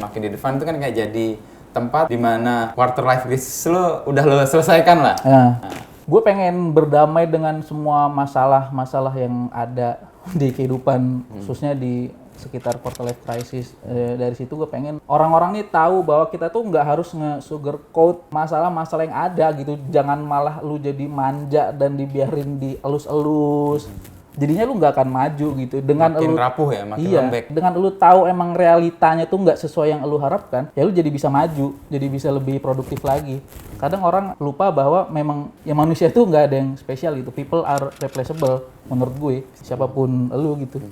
semakin di depan itu kan kayak jadi tempat di mana quarter life crisis lo udah lo selesaikan lah. Gue pengen berdamai dengan semua masalah-masalah yang ada di kehidupan, khususnya di sekitar quarter life crisis. Dari situ gue pengen orang-orang nih tahu bahwa kita tuh nggak harus nge-sugarcoat masalah-masalah yang ada gitu. Jangan malah lu jadi manja dan dibiarin dielus-elus. Jadinya lu nggak akan maju gitu. Dengan Makin lu rapuh ya, makin iya, lembek. dengan lu tahu emang realitanya tuh nggak sesuai yang lu harapkan, ya lu jadi bisa maju, jadi bisa lebih produktif lagi. Kadang orang lupa bahwa memang ya manusia tuh nggak ada yang spesial gitu. People are replaceable menurut gue, siapapun lu gitu.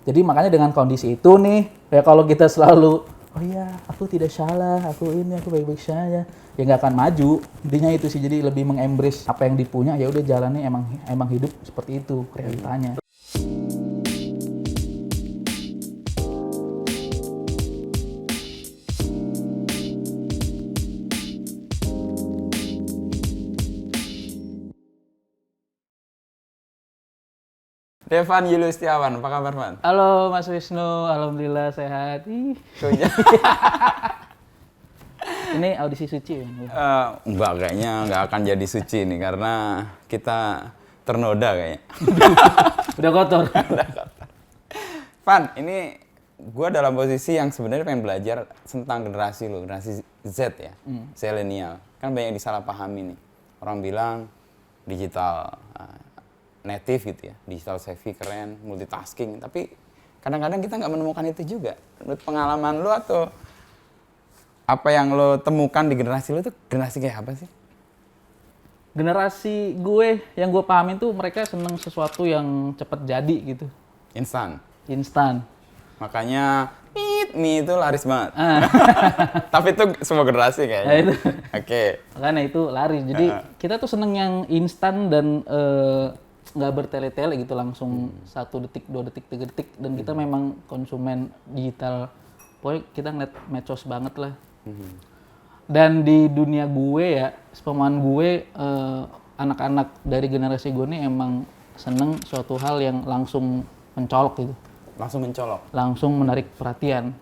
Jadi makanya dengan kondisi itu nih, ya kalau kita selalu oh iya, aku tidak salah, aku ini, aku baik-baik saja, ya nggak akan maju. Intinya itu sih, jadi lebih mengembrace apa yang dipunya, ya udah jalannya emang hidup seperti itu realitanya. Devan Yulustiawan, apa kabar, Man? Halo Mas Wisnu, alhamdulillah sehat. Ih. Ini audisi suci ya? Enggak, kayaknya nggak akan jadi suci nih karena kita ternoda kayaknya. Udah kotor. Van, ini gue dalam posisi yang sebenarnya pengen belajar tentang generasi lo, generasi Z ya, Zillennial. Kan banyak yang disalahpahami nih. Orang bilang digital native gitu ya, digital savvy, keren, multitasking. Tapi kadang-kadang kita nggak menemukan itu juga. Menurut pengalaman lo atau apa yang lo temukan di generasi lo tuh generasi kayak apa sih? Generasi gue, yang gue pahamin tuh mereka seneng sesuatu yang cepet jadi gitu. Instan. Makanya mie itu laris banget. Tapi itu semua generasi kayaknya. Oke. Makanya itu laris. Jadi kita tuh seneng yang instan dan nggak bertele-tele gitu, langsung 1 detik, 2 detik, 3 detik. Dan kita memang konsumen digital. Pokoknya kita ngeliat medsos banget lah. Dan di dunia gue ya, sepemahaman gue, anak-anak dari generasi gue nih emang seneng suatu hal yang langsung mencolok gitu. Langsung menarik perhatian.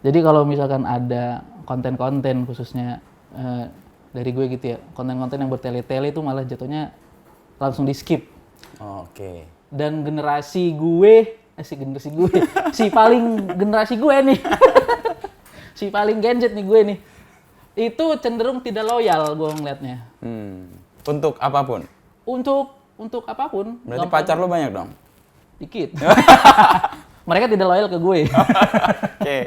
Jadi kalau misalkan ada konten-konten khususnya dari gue gitu ya, konten-konten yang bertele-tele itu malah jatuhnya langsung di skip. Oke. Dan generasi gue, si paling generasi gue nih, si paling Gen Z nih gue nih, itu cenderung tidak loyal gue ngeliatnya. Untuk apapun? Untuk apapun. Berarti pacar lo banyak dong? Dikit. Mereka tidak loyal ke gue. Oke.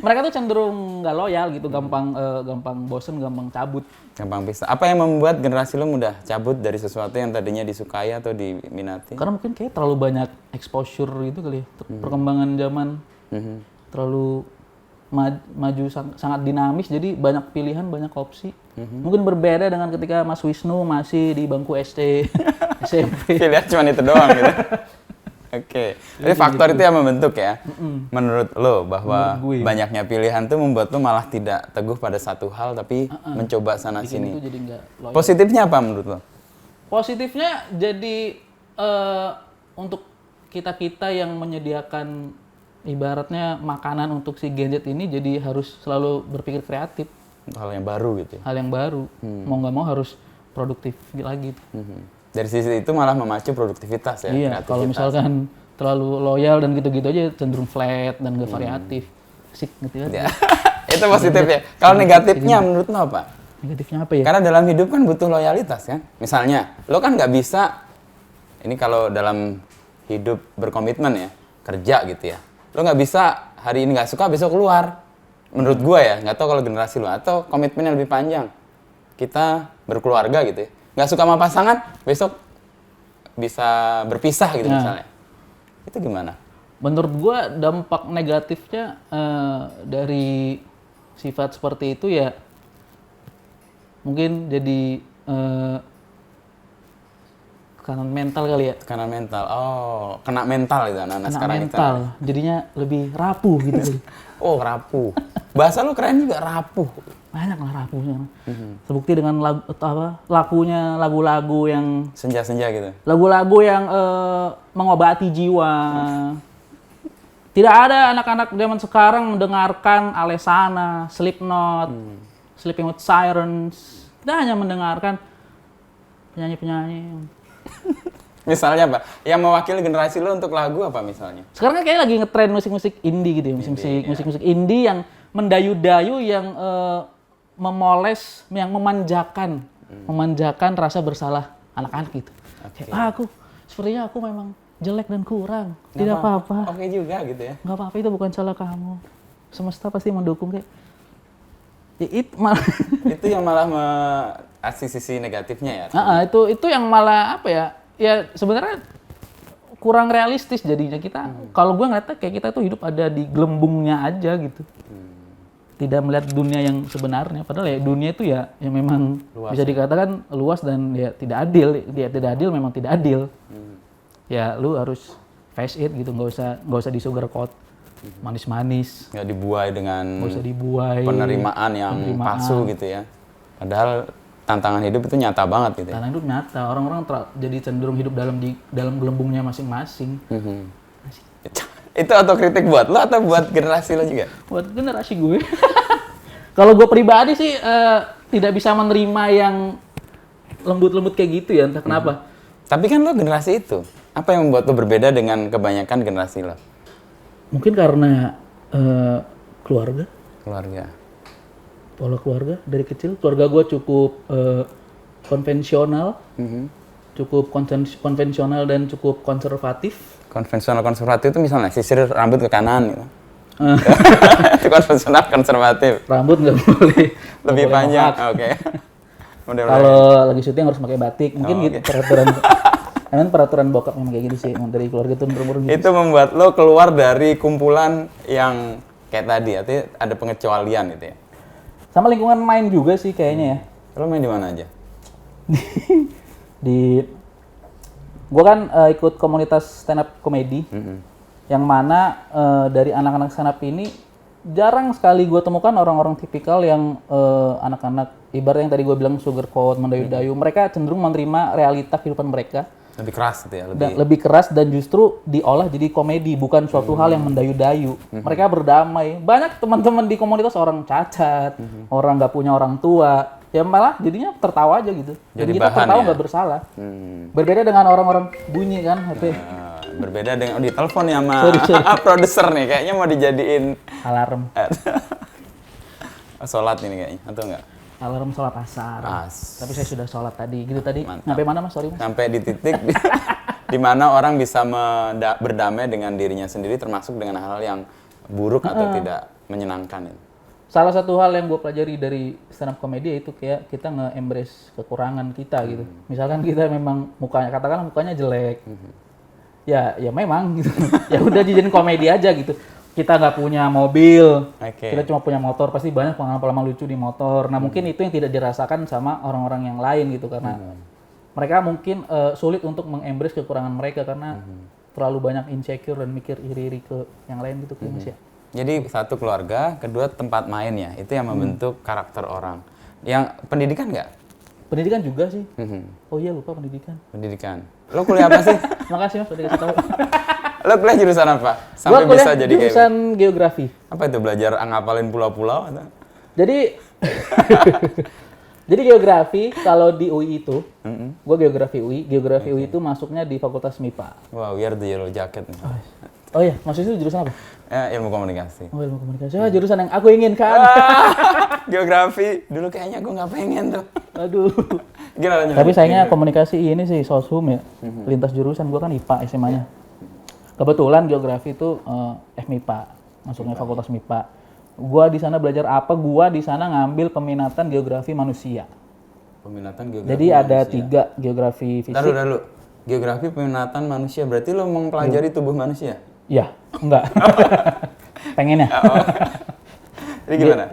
Mereka tuh cenderung nggak loyal gitu, gampang bosen, gampang cabut. Gampang pisah. Apa yang membuat generasi lo mudah cabut dari sesuatu yang tadinya disukai atau diminati? Karena mungkin kayak terlalu banyak exposure gitu kali ya, perkembangan zaman terlalu maju sangat dinamis, jadi banyak pilihan, banyak opsi. Mungkin berbeda dengan ketika Mas Wisnu masih di bangku SD, SMP. Pilihan cuma itu doang gitu. Oke. Jadi faktor itu yang membentuk ya. Menurut lo bahwa banyaknya pilihan tuh membuat lo malah tidak teguh pada satu hal tapi mencoba sana sini. Itu jadi nggak loyal. Positifnya apa menurut lo? Positifnya jadi untuk kita yang menyediakan ibaratnya makanan untuk si Gen Z ini, jadi harus selalu berpikir kreatif. Hal yang baru gitu ya? Hal yang baru. Mau nggak mau harus produktif lagi. Dari sisi itu malah memacu produktivitas ya? Iya, kalau misalkan terlalu loyal dan gitu-gitu aja cenderung flat dan gak variatif. Asik gitu ya. Itu positif ya. Kalau negatifnya menurut lo apa? Negatifnya apa ya? Karena dalam hidup kan butuh loyalitas kan. Misalnya, lo kan nggak bisa, ini kalau dalam hidup berkomitmen ya, kerja gitu ya. Lo nggak bisa hari ini nggak suka, besok keluar. Menurut gue ya, nggak tahu kalau generasi lo. Atau komitmennya lebih panjang. Kita berkeluarga gitu ya. Nggak suka sama pasangan, besok bisa berpisah gitu misalnya. Itu gimana? Menurut gue dampak negatifnya dari sifat seperti itu ya mungkin jadi tekanan mental kali ya. Tekanan mental, oh kena mental gitu anak-anak sekarang itu. Kena mental, jadinya lebih rapuh gitu. Oh rapuh, bahasa lu keren juga, rapuh. Banyak lah rapuhnya. Terbukti dengan lagunya lagu-lagu yang senja-senja gitu. Lagu-lagu yang mengobati jiwa. Tidak ada anak-anak zaman sekarang mendengarkan Alesana, Slipknot, Sleeping with Sirens. Kita hanya mendengarkan penyanyi-penyanyi. Misalnya apa? Yang mewakili generasi lo untuk lagu apa misalnya? Sekarang kan kayak lagi ngetren musik-musik indie gitu ya, musik-musik indie yang mendayu-dayu, yang memoles, yang memanjakan rasa bersalah anak-anak gitu. Okay. Kayak, sepertinya aku memang jelek dan kurang. Tidak apa-apa. Oke juga gitu ya. Nggak apa-apa, itu bukan salah kamu. Semesta pasti mendukung kayak. Itu yang malah asih sisi negatifnya ya. Itu yang malah apa ya? Ya sebenarnya kurang realistis jadinya kita. Kalau gue ngeliatnya kayak kita tuh hidup ada di gelembungnya aja gitu. Tidak melihat dunia yang sebenarnya. Padahal ya dunia itu ya memang luas, bisa dikatakan luas dan ya tidak adil. Dia tidak adil, memang tidak adil. Ya lu harus face it gitu, nggak usah disugarcoat, manis-manis. Nggak dibuai dengan penerimaan yang palsu gitu ya. Padahal tantangan hidup itu nyata banget gitu ya. Tantangan hidup nyata, orang-orang jadi cenderung hidup dalam gelembungnya masing-masing. Itu otokritik buat lo atau buat generasi lo juga? Buat generasi gue. Kalau gue pribadi sih tidak bisa menerima yang lembut-lembut kayak gitu ya, entah kenapa. Tapi kan lo generasi itu. Apa yang membuat lo berbeda dengan kebanyakan generasi lo? Mungkin karena keluarga. Pola keluarga dari kecil. Keluarga gue cukup konvensional. Cukup konvensional dan cukup konservatif. Konvensional-konservatif itu misalnya sisir rambut ke kanan gitu. Itu konvensional konservatif. Rambut nggak boleh. Lebih panjang, oke. Kalau lagi syuting harus pakai batik. Mungkin gitu peraturan bokap memang kayak gitu sih. Dari keluarga tuh turun-turun gitu. Itu membuat lo keluar dari kumpulan yang kayak tadi, artinya ada pengecualian gitu ya. Sama lingkungan main juga sih kayaknya ya. Lo main di mana aja? Gue kan ikut komunitas stand up comedy, yang mana dari anak-anak stand up ini jarang sekali gue temukan orang-orang tipikal yang anak-anak ibarat yang tadi gue bilang sugarcoat, mendayu-dayu. Mereka cenderung menerima realita kehidupan mereka. Lebih keras gitu ya? Lebih keras dan justru diolah jadi komedi, bukan suatu hal yang mendayu-dayu. Mereka berdamai. Banyak teman-teman di komunitas orang cacat, orang nggak punya orang tua. Ya malah jadinya tertawa aja gitu. Jadi kita tertawa nggak bersalah. Berbeda dengan orang-orang bunyi kan HP. Berbeda dengan di telepon ya sama produser nih, kayaknya mau dijadiin alarm. Sholat ini kayaknya, atau enggak? Alarm sholat asar. Tapi saya sudah sholat tadi. Gitu tadi. Sampai mana mas? Sorry mas. Sampai di titik di mana orang bisa berdamai dengan dirinya sendiri, termasuk dengan hal yang buruk atau tidak menyenangkan itu. Salah satu hal yang gue pelajari dari stand up comedy itu kayak kita nge-embrace kekurangan kita gitu. Misalkan kita memang katakanlah mukanya jelek. Ya memang gitu. Ya udah dijadiin komedi aja gitu. Kita nggak punya mobil, kita cuma punya motor, pasti banyak pengalaman lucu di motor. Nah mungkin itu yang tidak dirasakan sama orang-orang yang lain gitu, karena mereka mungkin sulit untuk mengembrace kekurangan mereka karena terlalu banyak insecure dan mikir iri-iri ke yang lain gitu Mas ya. Jadi satu keluarga, kedua tempat main ya, itu yang membentuk karakter orang. Yang pendidikan nggak? Pendidikan juga sih. Oh iya lupa pendidikan. Pendidikan. Lo kuliah apa sih? Makasih mas udah kasih tahu. Lo kuliah jurusan apa? Sampai gua bisa jadi jurusan geografi. Apa itu, belajar ngapalin pulau-pulau atau? Jadi jadi geografi kalau di UI itu, gua geografi UI itu masuknya di Fakultas MIPA. Wow, we are the yellow jacket. Oh iya, maksudnya itu jurusan apa? Ilmu komunikasi. Oh, ilmu komunikasi. Jurusan yang aku inginkan. Geografi. Dulu kayaknya gue nggak pengen tuh. Aduh. Gila, tapi sayangnya komunikasi ini sih, soshum ya. Lintas jurusan, gue kan IPA SMA-nya. Kebetulan geografi itu FMIPA, masuknya Fakultas MIPA. Gua di sana belajar apa? Gua di sana ngambil peminatan geografi manusia. Peminatan geografi Jadi manusia. ada 3 geografi fisik. Lalu. Geografi peminatan manusia, berarti lo mempelajari tubuh manusia? Iya, enggak. Pengen ya? Jadi gimana?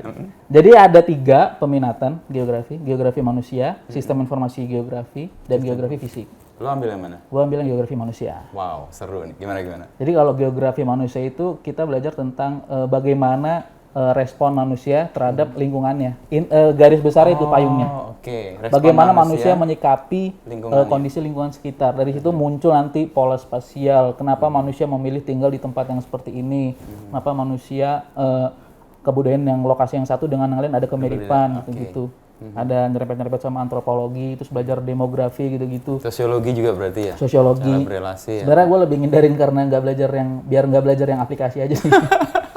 Jadi ada 3 peminatan geografi manusia, sistem informasi geografi, dan geografi fisik. Lo ambil yang mana? Gua ambil yang geografi manusia. Wow, seru nih. Gimana? Jadi kalau geografi manusia itu kita belajar tentang bagaimana respon manusia terhadap lingkungannya. Garis besar itu payungnya. Oke. Respon Bagaimana manusia menyikapi lingkungannya. kondisi lingkungan sekitar. Dari situ muncul nanti pola spasial. Kenapa manusia memilih tinggal di tempat yang seperti ini? Kenapa manusia kebudayaan yang lokasi yang satu dengan yang lain ada kemiripan gitu. Ada nyerempet-nyerempet sama antropologi, terus belajar demografi gitu-gitu. Sosiologi juga berarti ya? Sosiologi. Cara berelasi ya? Sebenarnya gue lebih ngindarin karena biar nggak belajar yang aplikasi aja sih.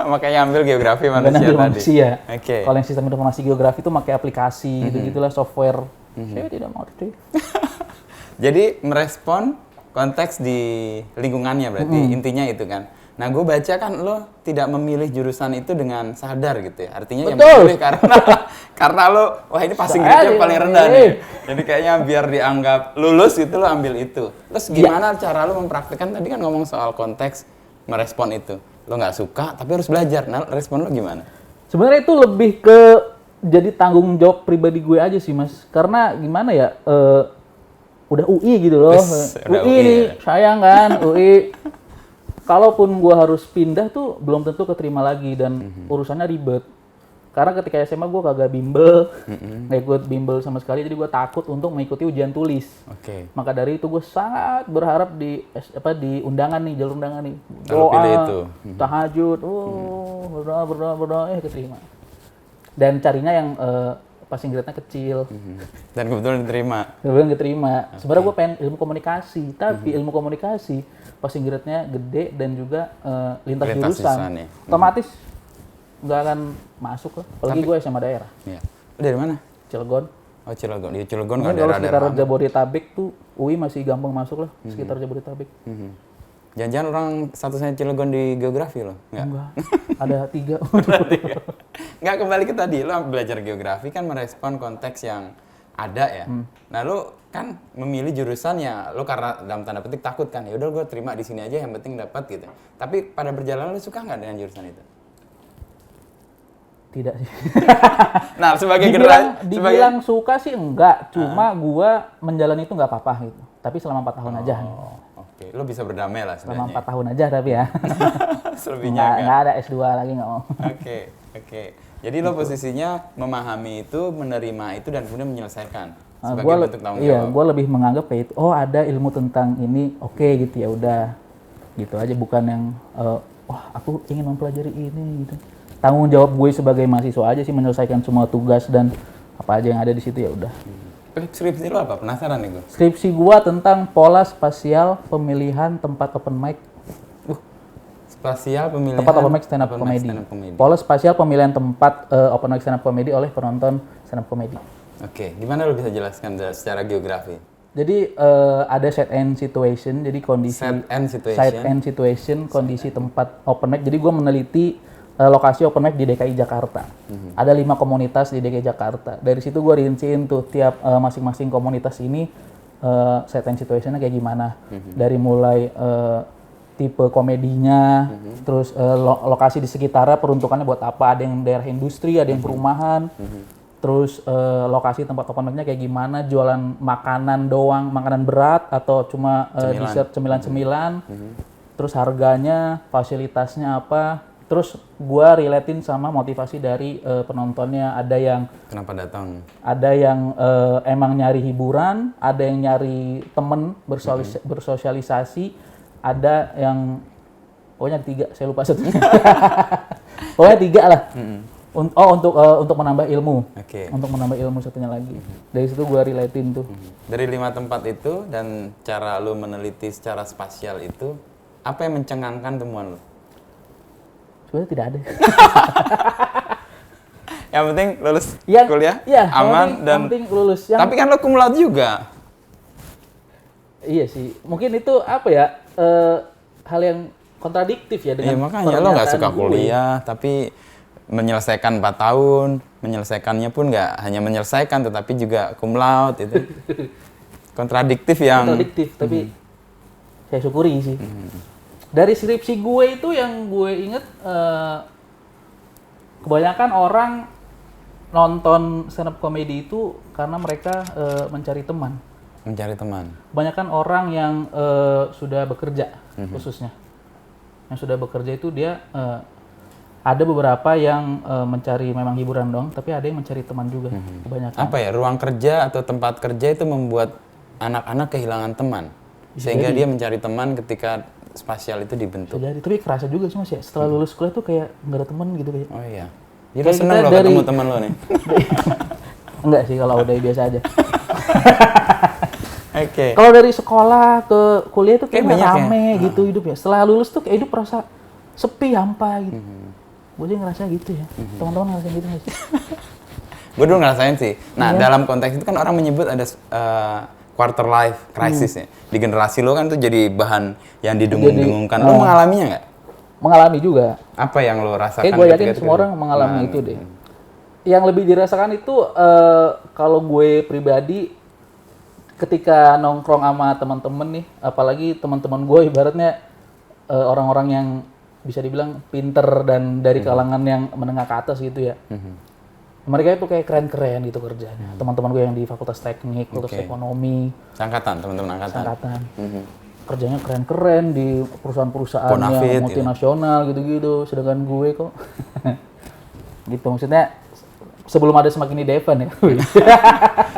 Makanya ambil geografi manusia Ambil tadi? manusia. Oke. Kalau yang sistem informasi geografi itu pakai aplikasi gitu-gitulah, software. Saya tidak mengerti. Jadi merespon konteks di lingkungannya berarti intinya itu kan. Nah, gue baca kan lo tidak memilih jurusan itu dengan sadar gitu ya. Artinya yang memilih karena lo, wah ini passing grade-nya paling rendah nih. Jadi kayaknya biar dianggap lulus gitu lo ambil itu. Terus gimana cara lo mempraktikkan, tadi kan ngomong soal konteks merespon itu. Lo nggak suka tapi harus belajar. Nah, respon lo gimana? Sebenarnya itu lebih ke jadi tanggung jawab pribadi gue aja sih, Mas. Karena gimana ya, udah UI gitu loh. Udah UI nih, sayang kan, UI. Kalaupun gue harus pindah tuh belum tentu keterima lagi dan urusannya ribet. Karena ketika SMA gue kagak bimbel, nggak ikut bimbel sama sekali, jadi gue takut untuk mengikuti ujian tulis. Oke. Maka dari itu gue sangat berharap di undangan nih, jalur undangan nih. Lalu pilih itu. Tahajud, berdoa, keterima. Dan carinya yang passing grade-nya kecil. Dan kebetulan diterima. Kebetulan keterima. Sebenarnya gue pengen ilmu komunikasi, tapi ilmu komunikasi passing grade-nya gede dan juga lintas jurusan. Ya. Otomatis nggak akan masuk lah. Apalagi gue SMA daerah. Iya. Lo dari mana? Cilegon. Oh, Cilegon. Di Cilegon Mungkin nggak kalau sekitar daerah-daerah. Jabodetabek tuh UI masih gampang masuk lah, sekitar Jabodetabek. Jangan-jangan orang satu-satunya Cilegon di geografi lo? Enggak. Ada 3. Nggak, kembali ke tadi, lo belajar geografi kan merespon konteks yang ada ya. Nah, lo kan memilih jurusan ya, lo karena dalam tanda petik takut kan, ya udah gue terima di sini aja yang penting dapat gitu. Tapi pada perjalanan lo suka nggak dengan jurusan itu? Tidak sih. Nah, sebagai dibilang suka sih enggak, cuma gua menjalani itu nggak apa-apa gitu. Tapi selama 4 tahun aja. Oke, lo bisa berdamai lah Selama sebenarnya. 4 tahun aja tapi ya. Selebihnya Nggak ada S2 lagi nggak mau. Oke. Jadi lo posisinya memahami itu, menerima itu, dan kemudian menyelesaikan sebagai Gua bentuk tanggung iya, jawab. gue lebih menganggap kayak itu. Oh, ada ilmu tentang ini, oke gitu ya udah. Gitu aja, bukan yang wah aku ingin mempelajari ini gitu. Tanggung jawab gue sebagai mahasiswa aja sih menyelesaikan semua tugas dan apa aja yang ada di situ ya udah. Skripsi lo apa? Penasaran nih gue. Skripsi gue tentang pola spasial pemilihan tempat open mic. Spasial pemilihan Tempat open mic stand up comedy. Pola spasial pemilihan tempat open mic stand up comedy oleh penonton stand up comedy. Oke, gimana lo bisa jelaskan secara geografi? Jadi ada set and situation, jadi kondisi Set and situation. side and situation, kondisi tempat open mic. Jadi gue meneliti lokasi open mic di DKI Jakarta. Ada 5 komunitas di DKI Jakarta. Dari situ gue rinciin tuh tiap masing-masing komunitas ini set and situationnya kayak gimana. Dari mulai tipe komedinya, terus lokasi di sekitarnya peruntukannya buat apa. Ada yang daerah industri, ada yang perumahan. Terus lokasi tempat open mic-nya kayak gimana, jualan makanan doang, makanan berat atau cuma dessert cemilan-cemilan. Terus harganya, fasilitasnya apa. Terus gua relatein sama motivasi dari penontonnya. Ada yang kenapa datang? Ada yang emang nyari hiburan, ada yang nyari temen bersosialisasi, ada yang pokoknya 3, saya lupa satunya. Pokoknya 3 lah. Untuk menambah ilmu. Oke. Untuk menambah ilmu satunya lagi. Dari situ gua relatein tuh. Dari 5 tempat itu dan cara lu meneliti secara spasial itu, apa yang mencengangkan temuan lu? Sebenarnya tidak ada. Yang penting lulus kuliah, yang aman dan. penting lulus. Tapi kan lo cum laude juga. Iya sih. Mungkin itu apa ya? Hal yang kontradiktif ya dengan. Iya, makanya lo nggak suka kuliah, tapi menyelesaikan 4 tahun, menyelesaikannya pun nggak hanya menyelesaikan, tetapi juga cum laude itu. Kontradiktif, tapi saya syukuri sih. Dari skripsi gue itu yang gue inget, kebanyakan orang nonton stand up comedy itu karena mereka mencari teman. Mencari teman. Kebanyakan orang yang sudah bekerja khususnya. Yang sudah bekerja itu dia ada beberapa yang mencari memang hiburan dong, tapi ada yang mencari teman juga kebanyakan. Apa ya, ruang kerja atau tempat kerja itu membuat anak-anak kehilangan teman. Sehingga dia mencari teman ketika spasial itu dibentuk. Jadi, tapi kerasa juga sih Mas ya, setelah lulus kuliah tuh kayak nggak ada teman gitu kayak. Oh iya. Jadi lo seneng lo ketemu teman lo nih? Enggak sih, kalau udah biasa aja. Oke. Kalau dari sekolah ke kuliah tuh kayak banyak rame gitu hidupnya. Setelah lulus tuh kayak hidup rasa sepi, hampa gitu. Gue sih ngerasa gitu ya. Teman-teman ngerasain gitu nggak sih? Gue dulu ngerasain sih. Nah, dalam konteks itu kan orang menyebut ada quarter life crisis ya. Di generasi lo kan tuh jadi bahan yang didengung-dengungkan. Lo mengalaminya nggak? Mengalami juga. Apa yang lo rasakan? Kayak gue yakin semua orang mengalami itu deh. Yang lebih dirasakan itu kalau gue pribadi ketika nongkrong sama teman-teman nih, apalagi teman-teman gue ibaratnya orang-orang yang bisa dibilang pinter dan dari kalangan yang menengah ke atas gitu ya. Mereka itu kayak keren-keren gitu kerjanya. Teman-teman gue yang di Fakultas Teknik, Fakultas Ekonomi, angkatan, teman-teman angkatan. Kerjanya keren-keren di perusahaan-perusahaan Bonafit, yang multinasional gitu-gitu. Sedangkan gue kok gitu, maksudnya sebelum ada Semakin di Devan ya.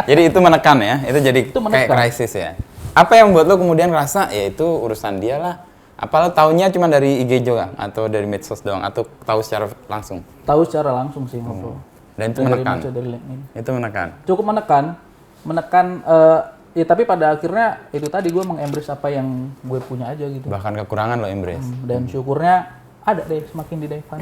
Jadi itu menekan ya, itu jadi Itu kayak krisis ya. Apa yang buat lo kemudian ngerasa ya itu urusan dia lah? Apa lo taunya cuma dari IG doang atau dari medsos doang atau tahu secara langsung? Tahu secara langsung sih ngobrol. Dan itu menekan. Dari LinkedIn. Itu menekan. Cukup menekan ya tapi pada akhirnya itu tadi gue mengembrace apa yang gue punya aja gitu. Bahkan kekurangan lo embrace. Dan syukurnya ada deh Semakin di Devan.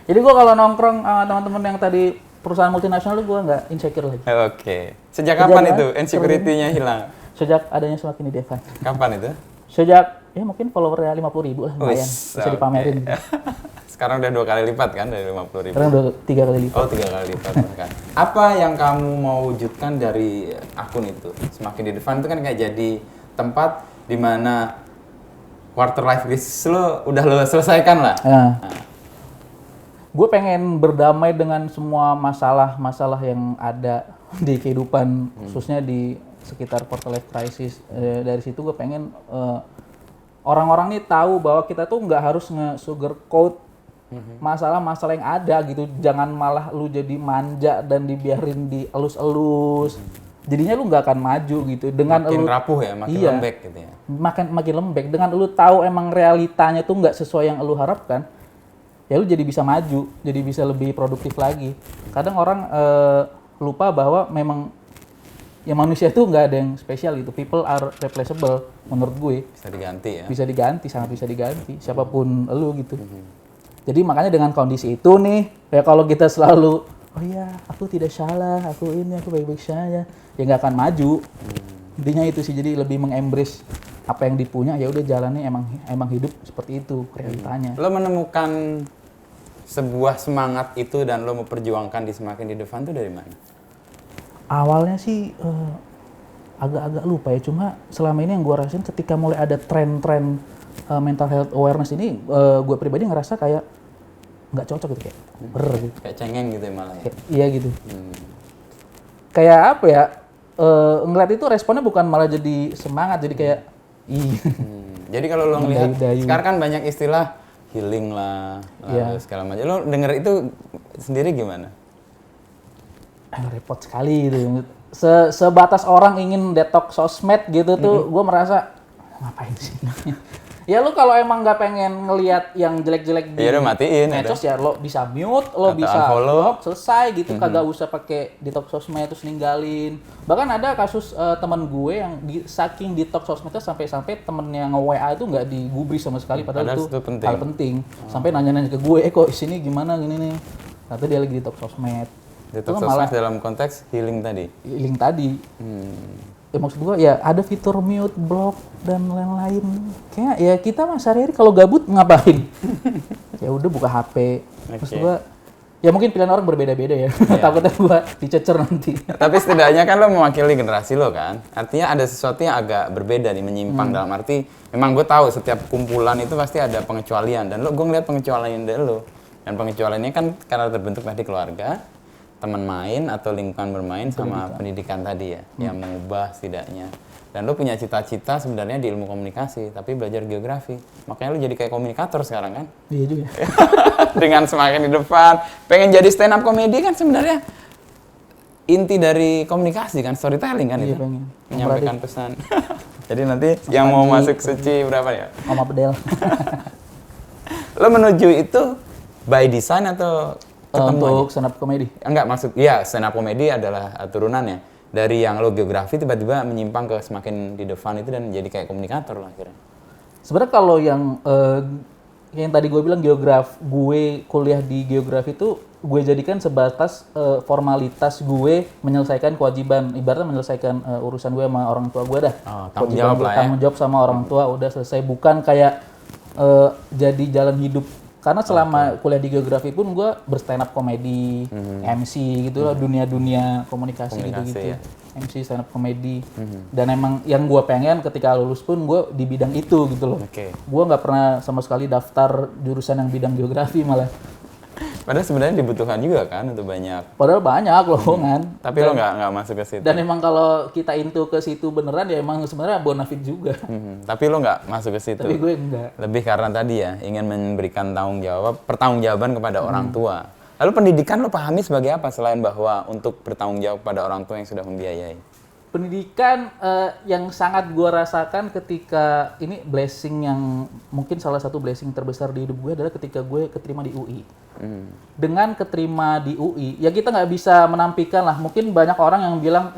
Jadi gue kalau nongkrong sama teman-teman yang tadi perusahaan multinasional gue nggak insecure lagi. Oke. Sejak kapan itu insecurity-nya hilang? Sejak adanya Semakin di Devan. Kapan itu? Sejak ya mungkin followernya 50.000 lah lumayan. Bisa dipamerin. Sekarang udah 2 kali lipat kan dari 50.000? Sekarang udah 3 kali lipat. Oh, 3 kali lipat kan. Apa yang kamu mau wujudkan dari akun itu? Semakin di Devan itu kan kayak jadi tempat di mana quarter life crisis lo udah lo selesaikan lah. Nah. Gue pengen berdamai dengan semua masalah-masalah yang ada di kehidupan, khususnya di sekitar quarter life crisis. Dari situ gue pengen orang-orang nih tahu bahwa kita tuh nggak harus nge-sugarcoat masalah-masalah yang ada gitu. Jangan malah lu jadi manja dan dibiarin dielus-elus. Jadinya lu nggak akan maju gitu. Dengan makin lu rapuh ya, makin lembek gitu ya. Makin lembek. Dengan lu tahu emang realitanya tuh nggak sesuai yang lu harapkan, ya lu jadi bisa maju, jadi bisa lebih produktif lagi. Kadang orang lupa bahwa memang ya manusia itu nggak ada yang spesial gitu. People are replaceable menurut gue. Bisa diganti ya. Bisa diganti, sangat bisa diganti. Siapapun lu gitu. Jadi makanya dengan kondisi itu nih, ya kalau kita selalu, oh iya aku tidak salah, aku ini, aku baik-baik saja, ya nggak akan maju. Intinya itu sih, jadi lebih mengembrace apa yang dipunya, ya udah jalannya emang hidup seperti itu realitanya. Lo menemukan sebuah semangat itu dan lo memperjuangkan di Semakin di Devan itu dari mana? Awalnya sih agak-agak lupa ya, cuma selama ini yang gue rasain ketika mulai ada tren-tren mental health awareness ini, gue pribadi ngerasa kayak nggak cocok gitu, kayak gitu. Kayak cengeng gitu ya malah ya? Iya gitu. Kayak apa ya, ngeliat itu responnya bukan malah jadi semangat, jadi kayak Jadi kalau lo ngelihat, Dayu-dayu. sekarang kan banyak istilah healing lah, lalu segala macam. Lo denger itu sendiri gimana? repot sekali gitu. Sebatas orang ingin detox sosmed gitu tuh, gue merasa ngapain sih? Ya lu kalau emang nggak pengen ngelihat yang jelek-jelek di matiin, medsos ya lo bisa mute, lo atau bisa unfollow. block, selesai gitu. Kagak usah pakai detox sosmed terus ninggalin. Bahkan ada kasus teman gue yang saking detox sosmednya sampai temennya nge-WA itu nggak digubris sama sekali, padahal itu hal penting. Sampai nanya-nanya ke gue, kok sini gimana gini nih. Ternyata dia lagi detox sosmed. Detox sosmed dalam konteks healing tadi? Healing tadi. Maksud gue ya ada fitur mute, block, dan lain-lain. Kayak ya kita mas sehari-hari kalau gabut ngapain? Ya udah buka HP. Maksud gue ya mungkin pilihan orang berbeda-beda ya. Takutnya gue dicecer nanti. Tapi setidaknya kan lo mewakili generasi lo kan. Artinya ada sesuatu yang agak berbeda nih, menyimpang dalam arti memang gue tahu setiap kumpulan itu pasti ada pengecualian. Dan gue ngeliat pengecualian dari lo. Dan pengecualiannya kan karena terbentuk tadi keluarga. teman main atau lingkungan bermain sama pendidikan tadi ya, yang mengubah setidaknya. Dan lo punya cita-cita sebenarnya di ilmu komunikasi, tapi belajar geografi. Makanya lo jadi kayak komunikator sekarang kan? Iya juga. Dengan semakin di depan, pengen jadi stand up comedy kan sebenarnya inti dari komunikasi kan, storytelling kan Iya, itu. pengen. Menyampaikan pesan. Jadi nanti yang mau masuk suci berapa ya? Mama Bedel. Lo menuju itu by design atau ketemu Untuk aja? stand up comedy. Enggak, maksud, iya stand up comedy adalah turunannya. Dari yang lo geografi tiba-tiba menyimpang ke semakin di depan itu dan jadi kayak komunikator lah akhirnya. Sebenarnya kalau yang tadi gue bilang gue kuliah di geografi itu gue jadikan sebatas formalitas gue menyelesaikan kewajiban, ibaratnya menyelesaikan urusan gue sama orang tua gue dah. Oh, tanggung Kewajiban jawab gue, lah ya. tanggung jawab sama orang tua udah selesai, bukan kayak jadi jalan hidup. Karena selama kuliah di geografi pun gue berstand up comedy, MC gitu lah, dunia-dunia komunikasi gitu-gitu. ya. MC, stand up comedy. Dan emang yang gue pengen ketika lulus pun gue di bidang itu gitu loh. Oke. Gue nggak pernah sama sekali daftar jurusan yang bidang geografi malah. Padahal sebenarnya dibutuhkan juga kan untuk banyak. Padahal banyak lowongan. Tapi lo nggak masuk ke situ. Dan emang kalau kita into ke situ beneran ya emang sebenarnya bonafit juga. Tapi lo nggak masuk ke situ. Tapi gue enggak. Lebih karena tadi ya ingin memberikan pertanggungjawaban kepada orang tua. Lalu pendidikan lo pahami sebagai apa selain bahwa untuk bertanggung jawab pada orang tua yang sudah membiayai? Pendidikan yang sangat gue rasakan ketika ini blessing yang mungkin salah satu blessing terbesar di hidup gue adalah ketika gue keterima di UI. Dengan keterima di UI, ya kita nggak bisa menampikan lah. Mungkin banyak orang yang bilang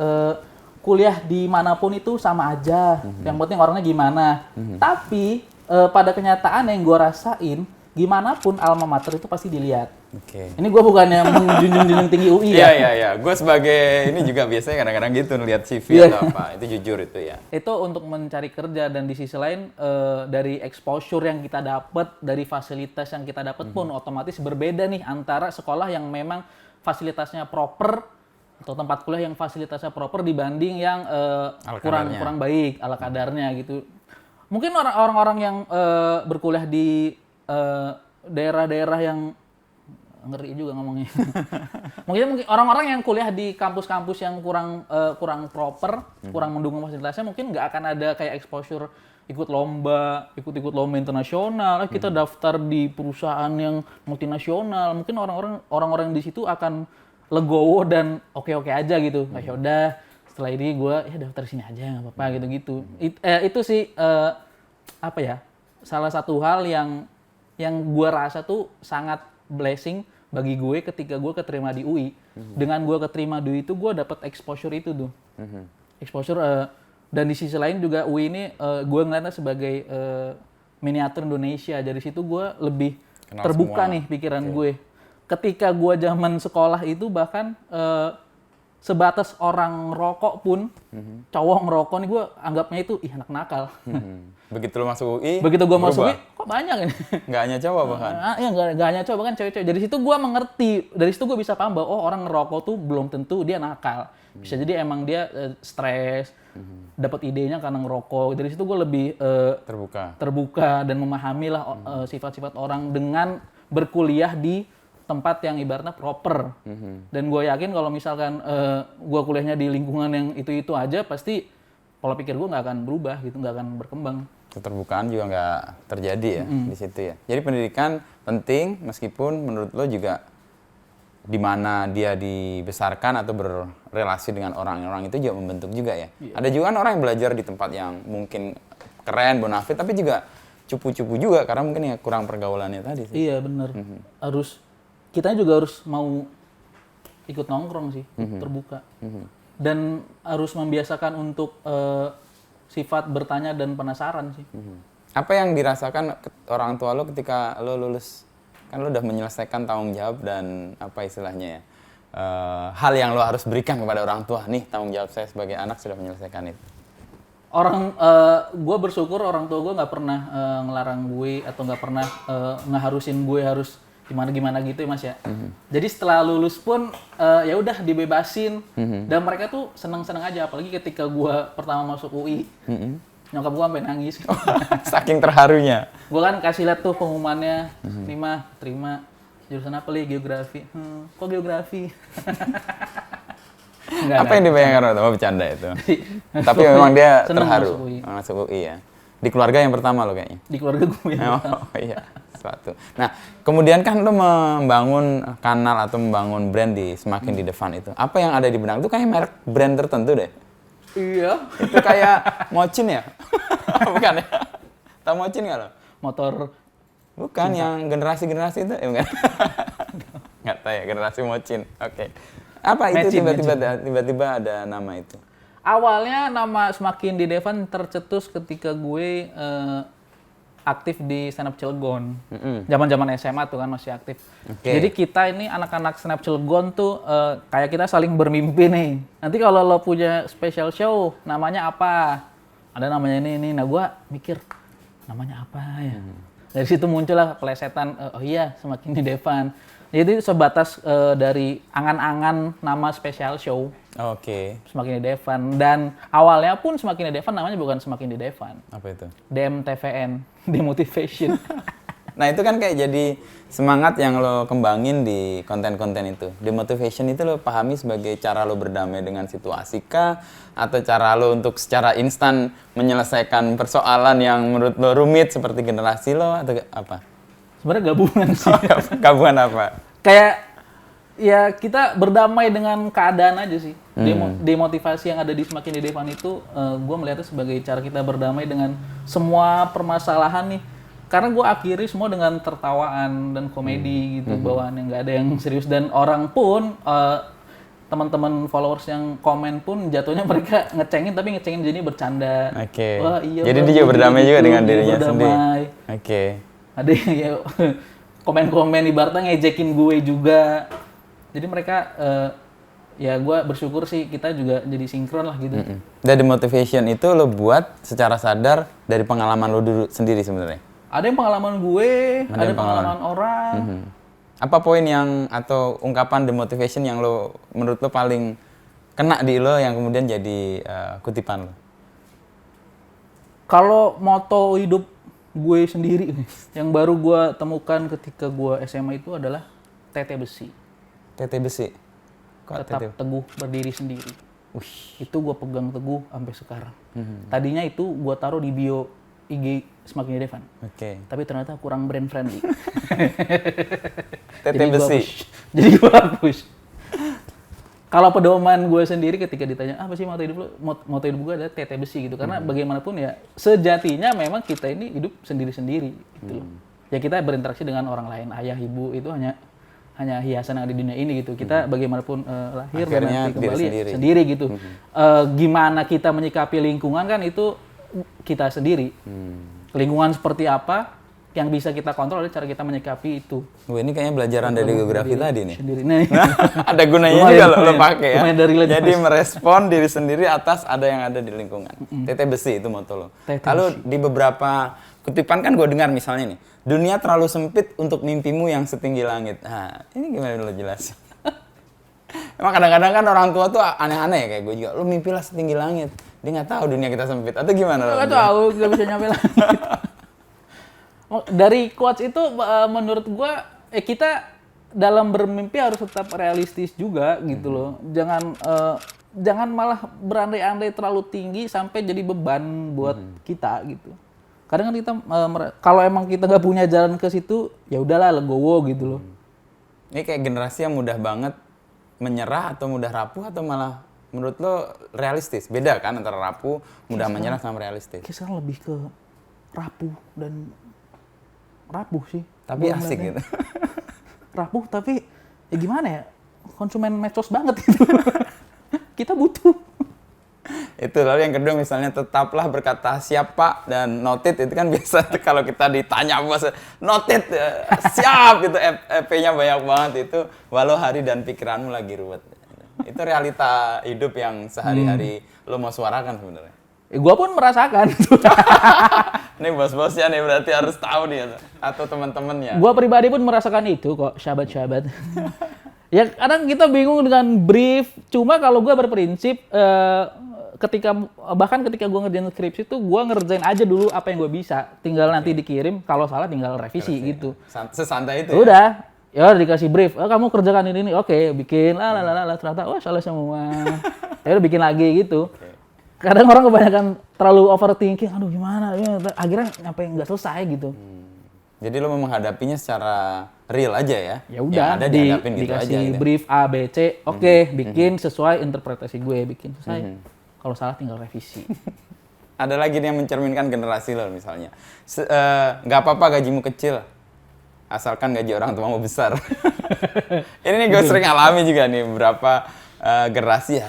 kuliah dimanapun itu sama aja. Yang penting orangnya gimana. Tapi pada kenyataan yang gue rasain, gimana pun alma mater itu pasti dilihat. Oke. Ini gue bukannya menjunjung tinggi UI ya. Iya. Gue sebagai ini juga biasanya kadang-kadang gitu ngeliat CV atau apa. Itu jujur itu ya. Itu untuk mencari kerja, dan di sisi lain dari exposure yang kita dapat, dari fasilitas yang kita dapat pun otomatis berbeda nih antara sekolah yang memang fasilitasnya proper atau tempat kuliah yang fasilitasnya proper dibanding yang kurang baik ala kadarnya gitu. Mungkin orang-orang yang berkuliah di daerah-daerah yang ngeri juga ngomongnya. mungkin orang-orang yang kuliah di kampus-kampus yang kurang proper, kurang mendukung fasilitasnya, mungkin nggak akan ada kayak exposure ikut lomba internasional, kita daftar di perusahaan yang multinasional. Mungkin orang-orang di situ akan legowo dan oke-oke aja gitu. Nah, ya udah, setelah ini gue ya daftar sini aja nggak apa-apa gitu-gitu. Itu sih apa ya? Salah satu hal yang gue rasa tuh sangat blessing bagi gue ketika gue keterima di UI. Dengan gue keterima di UI itu gue dapat exposure itu tuh. Exposure dan di sisi lain juga UI ini gue ngeliatnya sebagai miniatur Indonesia. Dari situ gue lebih kenal terbuka semua. nih pikiran gue. Ketika gue zaman sekolah itu bahkan sebatas orang rokok pun, cowok ngerokok nih gue anggapnya itu anak nakal. Begitu lo masuk UI, Begitu gue masuk UI, berubah. kok banyak ini? Nggak hanya cowok bahkan. Iya, nggak hanya cowok, bahkan cewek-cewek. Dari situ gue mengerti, dari situ gue bisa paham bahwa orang ngerokok tuh belum tentu dia nakal. Bisa jadi emang dia stres, dapat idenya karena ngerokok. Dari situ gue lebih terbuka dan memahami lah sifat-sifat orang dengan berkuliah di tempat yang ibaratnya proper. Dan gue yakin kalau misalkan gue kuliahnya di lingkungan yang itu-itu aja, pasti pola pikir gue nggak akan berubah gitu, nggak akan berkembang. Keterbukaan juga nggak terjadi ya di situ ya. Jadi pendidikan penting meskipun menurut lo juga di mana dia dibesarkan atau berrelasi dengan orang-orang itu juga membentuk juga ya. Ada juga kan orang yang belajar di tempat yang mungkin keren, bonafit, tapi juga cupu-cupu juga karena mungkin ya kurang pergaulannya tadi sih. Iya benar. Kita juga harus mau ikut nongkrong sih, terbuka. Dan harus membiasakan untuk sifat bertanya dan penasaran sih. Apa yang dirasakan orang tua lo ketika lo lulus? Kan lo udah menyelesaikan tanggung jawab dan apa istilahnya ya, hal yang lo harus berikan kepada orang tua. Nih tanggung jawab saya sebagai anak sudah menyelesaikan itu. Gue bersyukur orang tua gue nggak pernah ngelarang gue atau nggak pernah ngeharusin gue harus gimana gitu ya Mas ya. Jadi setelah lulus pun ya udah dibebasin dan mereka tuh seneng-seneng aja, apalagi ketika gue pertama masuk UI. Nyokap gue sampai nangis. Saking terharunya. Gue kan kasih lihat tuh pengumumannya, terima. Jurusan apa li? Geografi. Kok geografi? Apa yang dibayangkan waktu bercanda itu? Tapi memang dia Seneng terharu. masuk UI. Masuk UI ya. Di keluarga yang pertama lo kayaknya. Di keluarga gue ya. Oh iya, sesuatu. Nah, kemudian kan lo membangun kanal atau membangun brand di Semakin di Depan itu. Apa yang ada di benak itu kayak merek brand tertentu deh. Iya. Itu kayak Mocin ya? Bukan ya? Tahu Mocin nggak lo? Motor Bukan, yang generasi-generasi itu? Bukan. Nggak tahu ya, generasi Mocin. Oke. Apa itu tiba-tiba ada nama itu? awalnya nama Semakin di Devan tercetus ketika gue aktif di stand up Cilegon. Zaman-zaman SMA tuh kan masih aktif. Jadi kita ini anak-anak stand up Cilegon tuh kayak kita saling bermimpi nih. Nanti kalau lo punya special show, namanya apa? Ada namanya ini. Nah gue mikir, namanya apa ya? Dari situ muncullah pelesetan, oh iya Semakin di Devan. Jadi sebatas dari angan-angan nama special show. Semakin di Devan. Dan awalnya pun Semakin di Devan namanya bukan Semakin di Devan. Apa itu? DMTVN, Demotivation. Nah itu kan kayak jadi semangat yang lo kembangin di konten-konten itu. Demotivation itu lo pahami sebagai cara lo berdamai dengan situasi kah? Atau cara lo untuk secara instan menyelesaikan persoalan yang menurut lo rumit seperti generasi lo atau apa? Sebenarnya gabungan sih. Gabungan apa? Kayak ya kita berdamai dengan keadaan aja sih. Demotivasi yang ada di Semakin di Devan itu gue melihatnya sebagai cara kita berdamai dengan semua permasalahan nih. Karena gue akhiri semua dengan tertawaan dan komedi gitu, bawaan yang nggak ada yang serius. Dan orang pun, teman-teman followers yang komen pun jatuhnya mereka ngecengin, tapi ngecengin jadi bercanda. Wah, iya, jadi dia juga berdamai juga dengan dirinya sendiri. Ada yang ya, komen-komen ibaratnya ngejekin gue juga. Jadi mereka, ya gue bersyukur sih kita juga jadi sinkron lah gitu. Dari motivation itu lo buat secara sadar dari pengalaman lo dulu sendiri sebenarnya? Ada yang pengalaman gue, ada pengalaman orang. Apa poin yang atau ungkapan demotivation yang lo menurut lo paling kena di lo yang kemudian jadi kutipan lo? Kalau moto hidup gue sendiri yang baru gue temukan ketika gue SMA itu adalah TT besi. TT besi? Tetap teguh berdiri sendiri. Itu gue pegang teguh sampai sekarang. Tadinya itu gue taruh di bio IG Semakin di Devan. Tapi ternyata kurang brand friendly. TT besi? Jadi gue hapus. Kalau pedoman gue sendiri ketika ditanya, apa sih moto hidup lo? Moto hidup gue adalah TT besi gitu. Karena bagaimanapun ya, sejatinya memang kita ini hidup sendiri-sendiri gitu loh. Ya kita berinteraksi dengan orang lain. Ayah, ibu itu hanya hiasan yang ada di dunia ini gitu. Kita bagaimanapun lahir dan nanti kembali sendiri gitu. Gimana kita menyikapi lingkungan kan itu kita sendiri. Lingkungan seperti apa yang bisa kita kontrol adalah cara kita menyikapi itu. Ini kayaknya belajaran dari geografi tadi nih. Nah, ada gunanya juga lo pakai ya. Jadi merespon diri sendiri atas ada yang ada di lingkungan. TT besi itu moto lo. Lalu di beberapa kutipan kan gue dengar misalnya nih, dunia terlalu sempit untuk mimpimu yang setinggi langit. Nah, ini gimana lo jelasin? Emang kadang-kadang kan orang tua tuh aneh-aneh ya kayak gue juga. Lo mimpilah setinggi langit. Dia nggak tahu dunia kita sempit atau gimana? Nggak tahu, nggak bisa nyampe langit. Dari quotes itu menurut gue kita dalam bermimpi harus tetap realistis juga gitu loh. Jangan malah berandai-andai terlalu tinggi sampai jadi beban buat kita gitu. Kadang kan kita kalau emang kita nggak punya jalan ke situ ya udahlah legowo gitu loh. Ini kayak generasi yang mudah banget menyerah atau mudah rapuh atau malah menurut lo realistis? Beda kan antara rapuh, mudah menyerah sama realistis? Sekarang lebih ke rapuh sih. Tapi asik gitu. Rapuh tapi ya gimana ya? Konsumen medsos banget gitu. Kita butuh. Itu lalu yang kedua misalnya tetaplah berkata siapa dan noted itu kan biasa tuh kalau kita ditanya bos noted siap gitu EP-nya banyak banget itu walau hari dan pikiranmu lagi ruwet. Itu realita hidup yang sehari-hari lo mau suarakan sebenarnya. Gua pun merasakan. Nih bos-bosnya nih berarti harus tahu dia atau teman-temannya. Gua pribadi pun merasakan itu kok, sahabat-sahabat. Ya kadang kita bingung dengan brief. Cuma kalau gua berprinsip ketika gua ngerjain skripsi itu gua ngerjain aja dulu apa yang gua bisa. Tinggal nanti dikirim, kalau salah tinggal revisi gitu. Sesantai itu. Udah. ya udah dikasih brief, kamu kerjakan ini, oke, bikin, ternyata, salah semua. Ya udah bikin lagi gitu. Kadang orang kebanyakan terlalu overthinking, aduh gimana, ya, akhirnya sampai nggak selesai gitu. Jadi lo mau menghadapinya secara real aja ya? Ya udah, ada dihadapin gitu dikasih aja gitu. brief A, B, C, oke, bikin sesuai interpretasi gue, bikin selesai. Kalau salah tinggal revisi. Ada lagi nih yang mencerminkan generasi lo misalnya. Nggak apa-apa gajimu kecil, asalkan gaji orang tuamu besar. Ini nih gue sering alami juga nih beberapa generasi ya.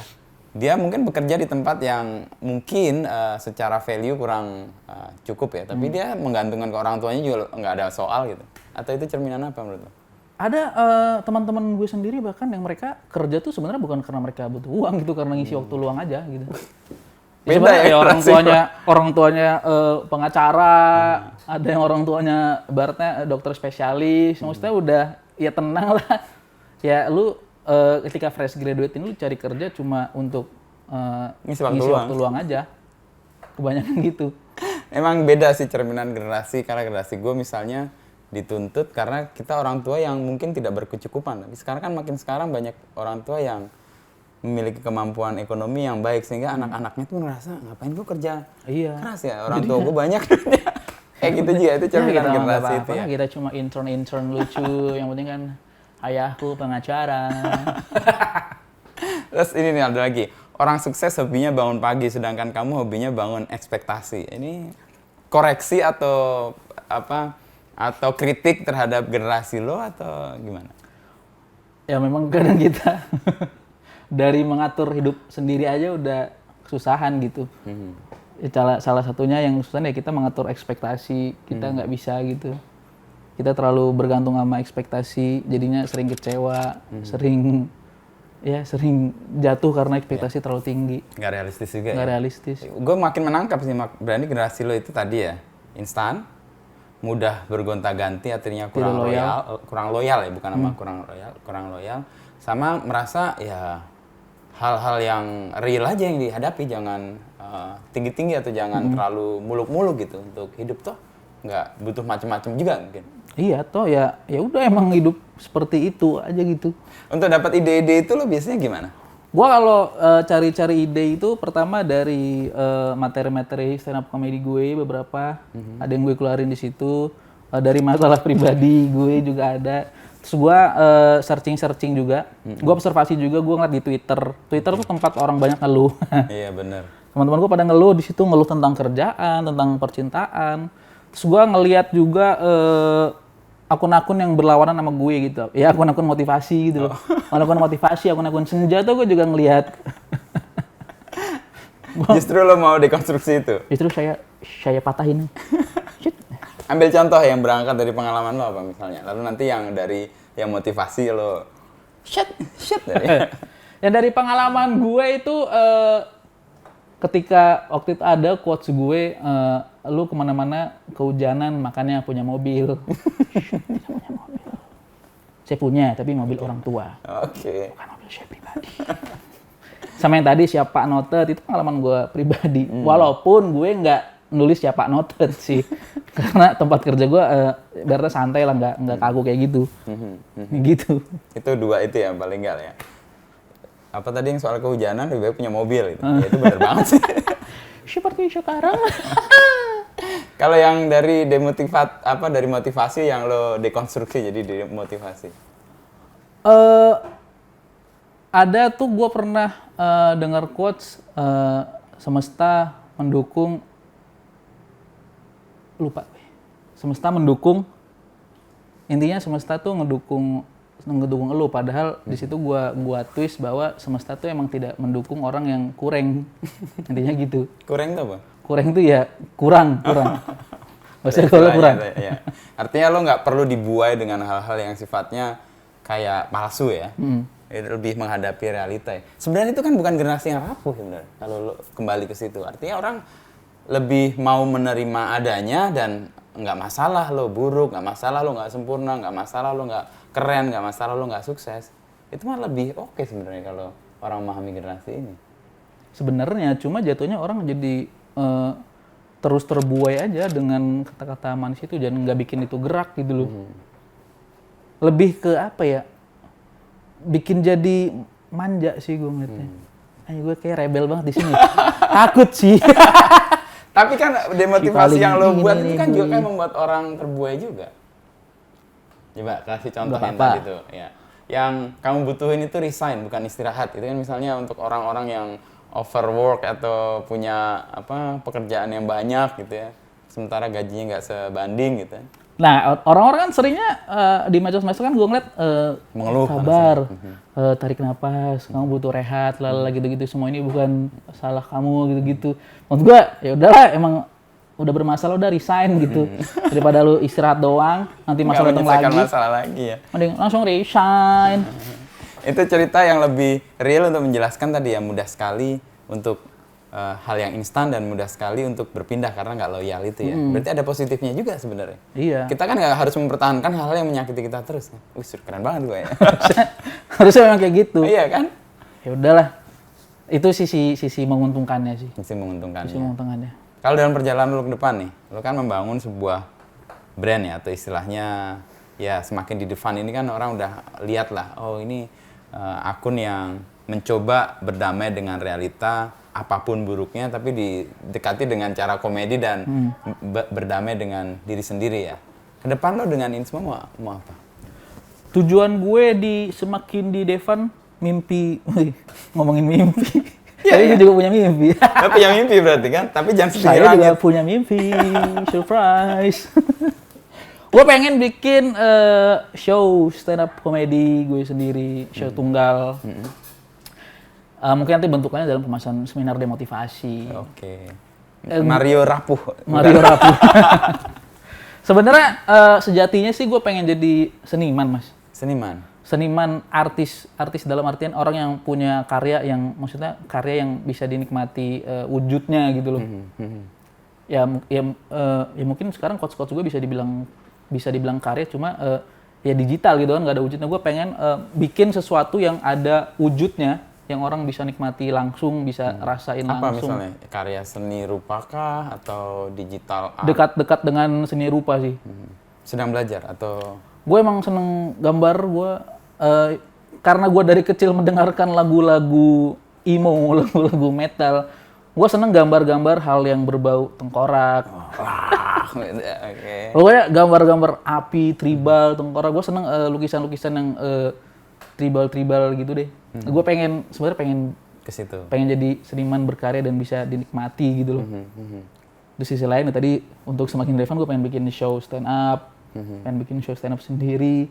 Dia mungkin bekerja di tempat yang mungkin secara value kurang cukup ya, tapi dia menggantungkan ke orang tuanya juga nggak ada soal gitu. Atau itu cerminan apa menurut lo? Ada teman-teman gue sendiri bahkan yang mereka kerja tuh sebenarnya bukan karena mereka butuh uang gitu, karena ngisi waktu luang aja gitu. Beda ya, orang tuanya pengacara, ada yang orang tuanya ibaratnya dokter spesialis, maksudnya udah ya tenang lah. Ya lu ketika fresh graduate ini lu cari kerja cuma untuk ngisi waktu luang aja. Kebanyakan gitu. Emang beda sih cerminan generasi, karena generasi gue misalnya dituntut karena kita orang tua yang mungkin tidak berkecukupan. Tapi sekarang kan makin sekarang banyak orang tua yang memiliki kemampuan ekonomi yang baik sehingga anak-anaknya tuh ngerasa ngapain gue kerja keras ya, orang tua gue banyak. Kayak gitu juga, itu cerminan generasi itu ya. Kita cuma intern lucu, yang penting kan ayahku pengacara. Terus ini nih ada lagi, orang sukses hobinya bangun pagi sedangkan kamu hobinya bangun ekspektasi. Ini koreksi atau apa? Atau kritik terhadap generasi lo atau gimana? Ya memang kadang kita dari mengatur hidup sendiri aja udah kesusahan gitu. Salah satunya yang susah ya kita mengatur ekspektasi, kita nggak bisa gitu. Kita terlalu bergantung sama ekspektasi, jadinya sering kecewa, sering jatuh karena ekspektasi terlalu tinggi. Nggak realistis juga. Nggak realistis. Gue makin menangkap sih, berarti generasi lo itu tadi ya, instan, mudah bergonta-ganti, artinya kurang loyal ya, bukan nama kurang loyal, sama merasa ya hal-hal yang real aja yang dihadapi, jangan tinggi-tinggi atau jangan terlalu muluk-muluk gitu untuk hidup toh nggak butuh macam-macam juga mungkin. Iya toh ya udah emang hidup seperti itu aja gitu. Untuk dapat ide-ide itu lo biasanya gimana? Gua kalau cari-cari ide itu pertama dari materi-materi stand up comedy gue beberapa, ada yang gue keluarin di situ, dari masalah pribadi gue juga ada. Terus gue searching juga, gue observasi juga, gue ngeliat di Twitter tuh tempat orang banyak ngeluh. Iya benar. Teman-teman gue pada ngeluh di situ, ngeluh tentang kerjaan, tentang percintaan. Terus gue ngeliat juga akun-akun yang berlawanan sama gue gitu, ya akun-akun motivasi gitu loh. Akun-akun motivasi, akun-akun senja tuh gue juga ngeliat. Justru lo mau dekonstruksi itu? Justru saya patahin. Ambil contoh yang berangkat dari pengalaman lo apa misalnya, lalu nanti yang dari yang motivasi lo shit Yang dari pengalaman gue itu ketika waktu itu ada quotes gue, lu kemana-mana kehujanan makanya punya mobil. Tidak punya mobil. Saya punya tapi mobil orang tua. Oke. Bukan mobil saya pribadi. Sama yang tadi siapa noted itu pengalaman gue pribadi. Walaupun gue nggak nulis siapa noted sih, karena tempat kerja gue berarti santai lah, nggak kaku kayak gitu. Gitu. Itu dua itu ya paling enggak ya. Apa tadi yang soal kehujanan lebih baik punya mobil itu. Ya, itu benar banget sih. Seperti sekarang. Kalau yang dari dari motivasi yang lo dekonstruksi jadi demotivasi. Ada tuh gue pernah dengar quotes semesta mendukung, lupa. Semesta mendukung, intinya semesta tuh ngedukung elu, padahal di situ gua twist bahwa semesta tuh emang tidak mendukung orang yang kurang. Intinya gitu. Kurang tuh apa? Kurang tuh ya kurang. Maksudnya kalau kurang. Ya. Artinya lo nggak perlu dibuai dengan hal-hal yang sifatnya kayak palsu ya. Lebih menghadapi realita ya. Sebenarnya itu kan bukan generasi yang rapuh sebenarnya. Kalau lo kembali ke situ, artinya orang lebih mau menerima adanya dan nggak masalah lo buruk, nggak masalah lo nggak sempurna, nggak masalah lo nggak keren, nggak masalah lo nggak sukses. Itu mah lebih oke sebenarnya kalau orang memahami generasi ini. Sebenarnya cuma jatuhnya orang jadi terus terbuai aja dengan kata-kata manis itu, dan nggak bikin itu gerak gitu loh. lebih ke apa ya, bikin jadi manja sih gue ngeliatnya. Gue kayak rebel banget di sini. Takut sih. Tapi kan demotivasi yang lo buat itu kan juga kan ini. membuat orang terbuai juga. Coba kasih contoh Nggak yang apa-apa. tadi tuh. Ya. Yang kamu butuhin itu resign, bukan istirahat. Itu kan misalnya untuk orang-orang yang overwork atau punya pekerjaan yang banyak gitu ya. Sementara gajinya nggak sebanding gitu. Nah, orang-orang kan seringnya di medsos kan gue ngeliat Mengeluh, sabar, tarik napas, kamu butuh rehat, lalala gitu-gitu. Semua ini bukan salah kamu gitu-gitu. Menurut gue ya udahlah, emang udah bermasalah udah resign gitu. Daripada lu istirahat doang, nanti masalah datang menyelesaikan lagi. masalah lagi ya. Mending langsung resign. Itu cerita yang lebih real untuk menjelaskan tadi ya, mudah sekali untuk hal yang instan dan mudah sekali untuk berpindah karena nggak loyal itu ya. Berarti ada positifnya juga sebenarnya. Iya. Kita kan nggak harus mempertahankan hal-hal yang menyakiti kita terus. Keren banget gue ya. Harusnya memang kayak gitu. Iya kan? Ya udahlah. Itu sisi menguntungkannya sih. Mesti menguntungkan. Sisi menguntungkannya. Kalau dalam perjalanan lu ke depan nih, lu kan membangun sebuah brand ya, atau istilahnya ya semakin di depan ini kan orang udah lihat lah, oh ini akun yang mencoba berdamai dengan realita, apapun buruknya, tapi didekati dengan cara komedi dan berdamai dengan diri sendiri ya. Ke depan lo dengan ini semua mau apa? Tujuan gue semakin di Devan, mimpi, ngomongin mimpi. Iya, Tapi iya. gue juga punya mimpi. Lo punya mimpi berarti kan? Tapi jangan setinggi Saya juga langit. punya mimpi, surprise. Gue pengen bikin show stand up comedy gue sendiri, show tunggal. Mungkin nanti bentukannya dalam kemasan seminar demotivasi. Oke. Mario Rapuh. Mario Rapu. Sebenarnya sejatinya sih gue pengen jadi seniman, Mas. Seniman. Seniman, artis dalam artian orang yang punya karya yang maksudnya karya yang bisa dinikmati wujudnya gitu loh. Ya mungkin sekarang quotes gue bisa dibilang karya, cuma ya digital gitu kan, nggak ada wujudnya. Gue pengen bikin sesuatu yang ada wujudnya, yang orang bisa nikmati langsung, bisa rasain Apa langsung. misalnya? Karya seni rupa kah atau digital art? Dekat-dekat dengan seni rupa sih. Sedang belajar atau Gue emang seneng gambar, karena gue dari kecil mendengarkan lagu-lagu emo, lagu-lagu metal. Gue seneng gambar-gambar hal yang berbau tengkorak. Oke. Pokoknya gambar-gambar api, tribal, tengkorak. Gue seneng lukisan-lukisan yang tribal-tribal gitu deh. Gue sebenarnya Ke situ. pengen jadi seniman berkarya dan bisa dinikmati gitu loh. Di sisi lain tadi untuk semakin relevan gue pengen bikin show stand up, pengen bikin show stand up sendiri.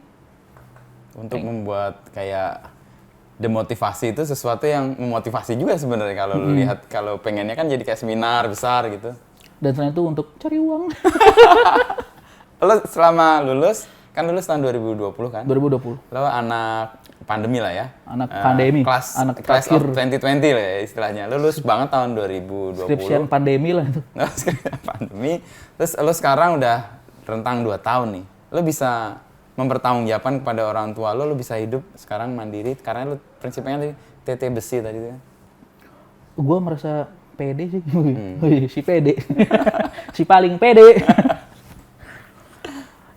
Untuk membuat kayak demotivasi itu sesuatu yang memotivasi juga sebenarnya kalau lu lihat, kalau pengennya kan jadi kayak seminar besar gitu. Dan selain itu untuk cari uang. Lo selama lulus, kan lulus tahun 2020 kan? 2020. Lo anak pandemi lah ya? Anak pandemi. Class terakhir. of 2020 lah ya istilahnya. Lo lulus banget tahun 2020. Skripsian pandemi lah itu. Nah, pandemi. Terus lo sekarang udah rentang 2 tahun nih. Lo bisa mempertanggungjawabkan kepada orang tua lo bisa hidup sekarang mandiri karena lo prinsipnya tadi TT besi tadi tuh. Gue merasa pede sih. Wih, si pede. Si paling pede.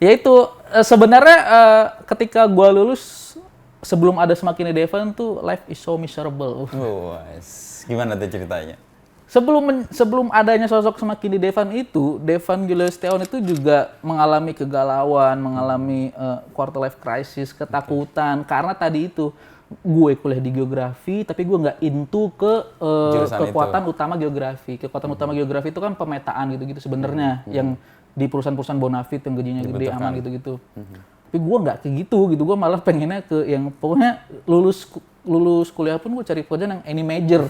Ya itu sebenarnya ketika gue lulus sebelum ada semakin di Devan tuh life is so miserable. Gimana tuh ceritanya? Sebelum adanya sosok semakin di Devan itu, Devan Julius Setiawan itu juga mengalami kegalauan, mengalami quarter life crisis, ketakutan karena tadi itu gue kuliah di geografi tapi gue nggak into ke kekuatan utama geografi. Kekuatan utama geografi itu kan pemetaan gitu-gitu sebenarnya yang di perusahaan-perusahaan bonafit yang gajinya gede aman gitu-gitu. Tapi gue nggak kayak gitu, gue malah pengennya ke yang pokoknya lulus kuliah pun gue cari pekerjaan yang any major.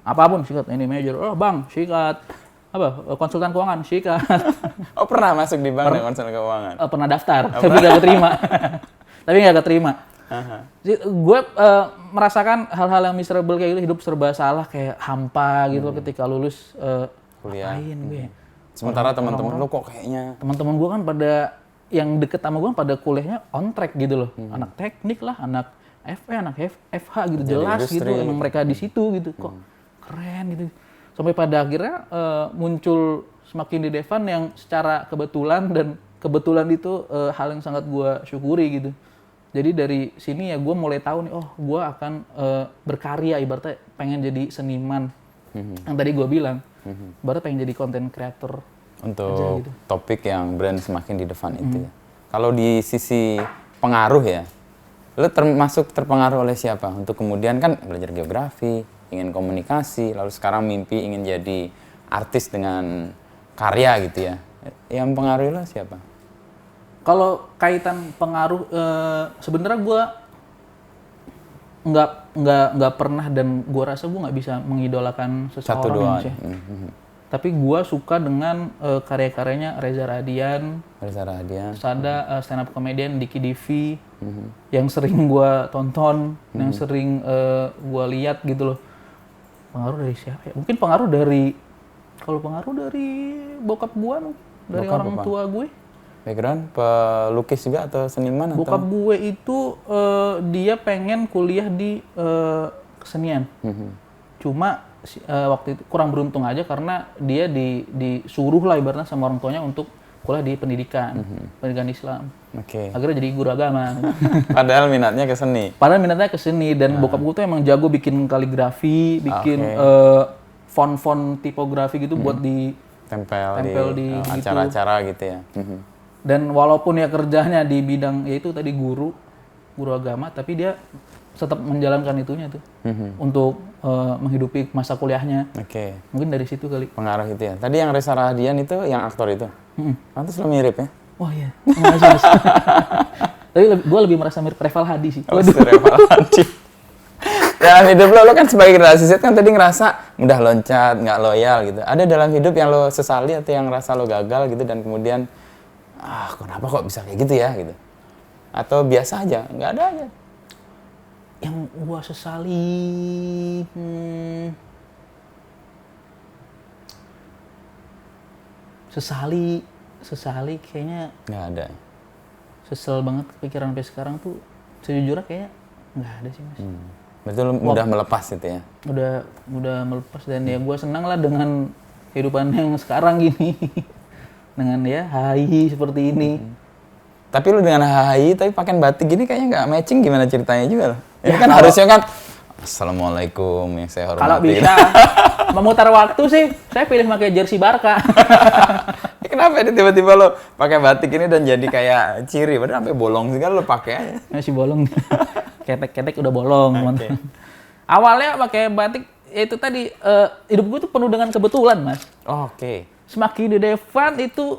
Apapun sikat any major. Oh bang, sikat apa konsultan keuangan, sikat. Oh pernah masuk di bank dengan konsultan keuangan? Pernah daftar, tapi nggak keterima. Tapi nggak keterima. Gue merasakan hal-hal yang miserable kayak gitu, hidup serba salah, kayak hampa gitu ketika lulus kuliah. Ngapain gue? Sementara teman-teman lo kok kayaknya Teman-teman gue kan pada yang deket sama gue pada kuliahnya on track gitu loh. Anak teknik lah, anak FE, anak FH gitu, jadi jelas industri gitu. Emang mereka di situ gitu, kok keren gitu. Sampai pada akhirnya muncul semakin di Devan yang secara kebetulan dan kebetulan itu hal yang sangat gue syukuri gitu. Jadi dari sini ya gue mulai tahu nih, oh gue akan berkarya, ibaratnya pengen jadi seniman. Yang tadi gue bilang, ibaratnya pengen jadi content creator. Untuk gitu. topik yang brand semakin di depan itu ya. Kalau di sisi pengaruh ya, lo termasuk terpengaruh oleh siapa? Untuk kemudian kan belajar geografi, ingin komunikasi, lalu sekarang mimpi ingin jadi artis dengan karya gitu ya. Yang mempengaruhi lo siapa? Kalau kaitan pengaruh, sebenarnya gue nggak pernah dan gue rasa gue nggak bisa mengidolakan Satu seseorang dua. sih. Tapi gue suka dengan karya-karyanya Reza Radian, ada stand up comedian Diki Divi, yang sering gue tonton, yang sering gue lihat gitu loh. Pengaruh dari siapa ya? Mungkin pengaruh dari bokap gue, dari Bokap orang apa? tua gue. Background pelukis juga atau seniman Bokap atau? gue itu dia pengen kuliah di kesenian. Cuma waktu itu kurang beruntung aja karena dia disuruh lah ibaratnya sama orang tuanya untuk kuliah di pendidikan Islam. Oke. Akhirnya jadi guru agama. Padahal minatnya ke seni. Padahal minatnya ke seni dan bokap gue tuh emang jago bikin kaligrafi, bikin font-font tipografi gitu buat Tempel di gitu. acara-acara gitu ya. Dan walaupun ya kerjanya di bidang yaitu tadi guru agama, tapi dia tetap menjalankan itunya tuh untuk menghidupi masa kuliahnya. Oke. Mungkin dari situ kali. Pengaruh itu ya. Tadi yang Reza Radian itu yang aktor itu. Pantes lo mirip ya. Wah iya. Makasih, Mas. Tapi gue lebih merasa mirip Reval Hadi sih. Oh, Reval Hadi. Dalam hidup lo kan sebagai generasi Z kan tadi ngerasa mudah loncat, nggak loyal gitu. Ada dalam hidup yang lo sesali atau yang ngerasa lo gagal gitu dan kemudian kenapa kok bisa kayak gitu ya gitu? Atau biasa aja, nggak ada aja? Yang gue sesali kayaknya Nggak ada. sesel banget kepikiran sampai sekarang tuh sejujurnya kayaknya nggak ada sih, Mas. Betul mudah melepas itu ya. Udah melepas dan ya gue senang lah dengan kehidupan yang sekarang gini. Dengan ya hai seperti ini. Tapi lu dengan HHI tapi pakai batik gini kayaknya nggak matching, gimana ceritanya juga loh. Ini kan harusnya kan Assalamualaikum yang saya hormati. Kalau bisa memutar waktu sih, saya pilih pakai jersey Barca. Kenapa ini tiba-tiba lo pakai batik ini dan jadi kayak ciri, padahal sampai bolong sih kan lo pakai aja. Masih bolong. Ketek-ketek udah bolong. Okay. Awalnya pakai batik itu tadi hidup gue tuh penuh dengan kebetulan, Mas. Oke. Semakin di Devan itu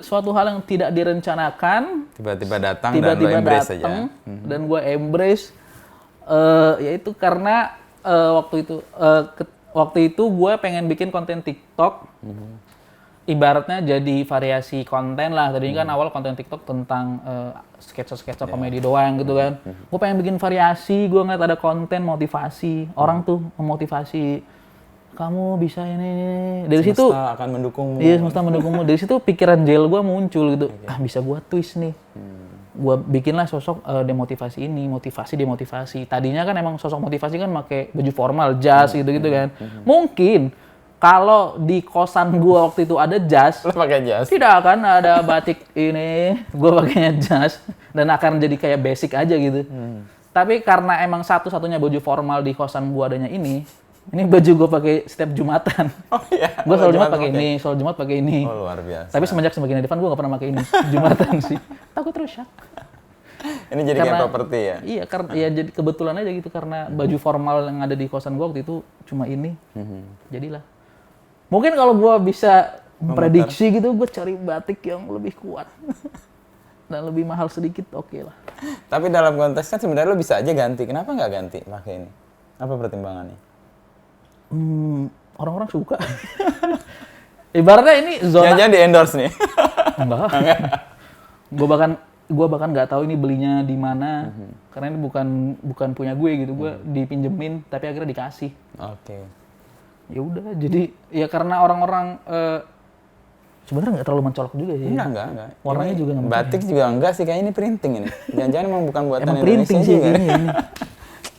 suatu hal yang tidak direncanakan. Tiba-tiba datang dan lo embrace aja. Dan gue embrace. Yaitu karena waktu itu gue pengen bikin konten TikTok. Ibaratnya jadi variasi konten lah. Tadinya kan awal konten TikTok tentang sketsa-sketsa komedi doang gitu kan. Gue pengen bikin variasi, gue ngeliat ada konten motivasi. Orang tuh memotivasi, kamu bisa ini. Dari situ semesta akan mendukungmu. Iya, semesta mendukungmu. Dari situ pikiran jail gue muncul gitu. Bisa gue twist nih. Gue bikinlah sosok demotivasi ini, demotivasi. Tadinya kan emang sosok motivasi kan pakai baju formal, jas gitu-gitu kan. Mungkin kalau di kosan gue waktu itu ada jas, Lo pakai jas? tidak akan ada batik ini, gue pakainya jas dan akan jadi kayak basic aja gitu. Tapi karena emang satu-satunya baju formal di kosan gue adanya ini baju gue pakai setiap Jumatan. Oh iya. Gue selalu Jumat pakai ini, selalu Jumat pakai ini. Oh luar biasa. Tapi semenjak semakin depan gue gak pernah pakai ini Jumatan sih. Takut rusak. Ini jadi kayak properti ya? Iya, karena ya jadi kebetulan aja gitu karena baju formal yang ada di kosan gue waktu itu cuma ini. Jadilah. Mungkin kalau gue bisa memprediksi gitu, gue cari batik yang lebih kuat dan lebih mahal sedikit, oke lah. Tapi dalam konteks kan sebenarnya lo bisa aja ganti. Kenapa nggak ganti pakai ini? Apa pertimbangannya? Orang-orang suka. Ibaratnya ini zona. Jangan di endorse nih. Enggak. Gue bahkan nggak tahu ini belinya di mana, karena ini bukan punya gue gitu. Gue dipinjemin, tapi akhirnya dikasih. Oke. Ya udah, jadi ya karena orang-orang sebenarnya nggak terlalu mencolok juga sih. Enggak. Warnanya Ini juga nggak batik juga enggak sih, kayak ini printing ini. Jangan-jangan emang bukan buatan emang Indonesia printing sih juga. ini.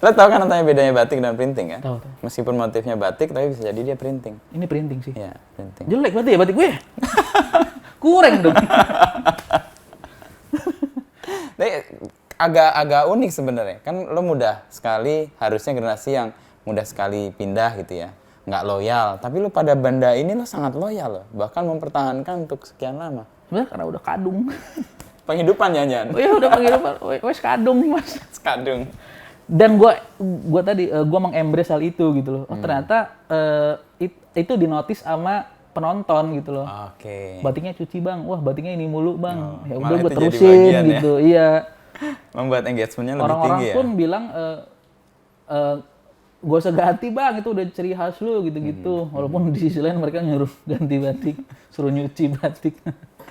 Lo tau kan antara bedanya batik dan printing kan? Tahu. Meskipun motifnya batik, tapi bisa jadi dia printing. Ini printing sih. Iya, printing. Jelek berarti ya batik gue. Kurang dong. Tapi agak unik sebenarnya. Kan lo mudah sekali, harusnya generasi yang mudah sekali pindah gitu ya. Nggak loyal. Tapi lo pada banda ini lo sangat loyal loh. Bahkan mempertahankan untuk sekian lama. Sebenarnya karena udah kadung. Penghidupan jangan. Oh iya udah penghidupan. Wes kadung mas. Kadung. Dan gua tadi gua mengembrace hal itu gitu loh. Oh ternyata itu dinotis sama penonton gitu loh. Oke. Batiknya cuci bang, wah batiknya ini mulu bang. Ya udah malah gue itu jadi terusin bagian gitu. Iya. Membuat engagement-nya lebih Orang-orang tinggi ya. pun bilang gue usah ganti bang, itu udah ciri khas lu gitu-gitu. Walaupun di sisi lain mereka nyuruh ganti batik, suruh nyuci batik.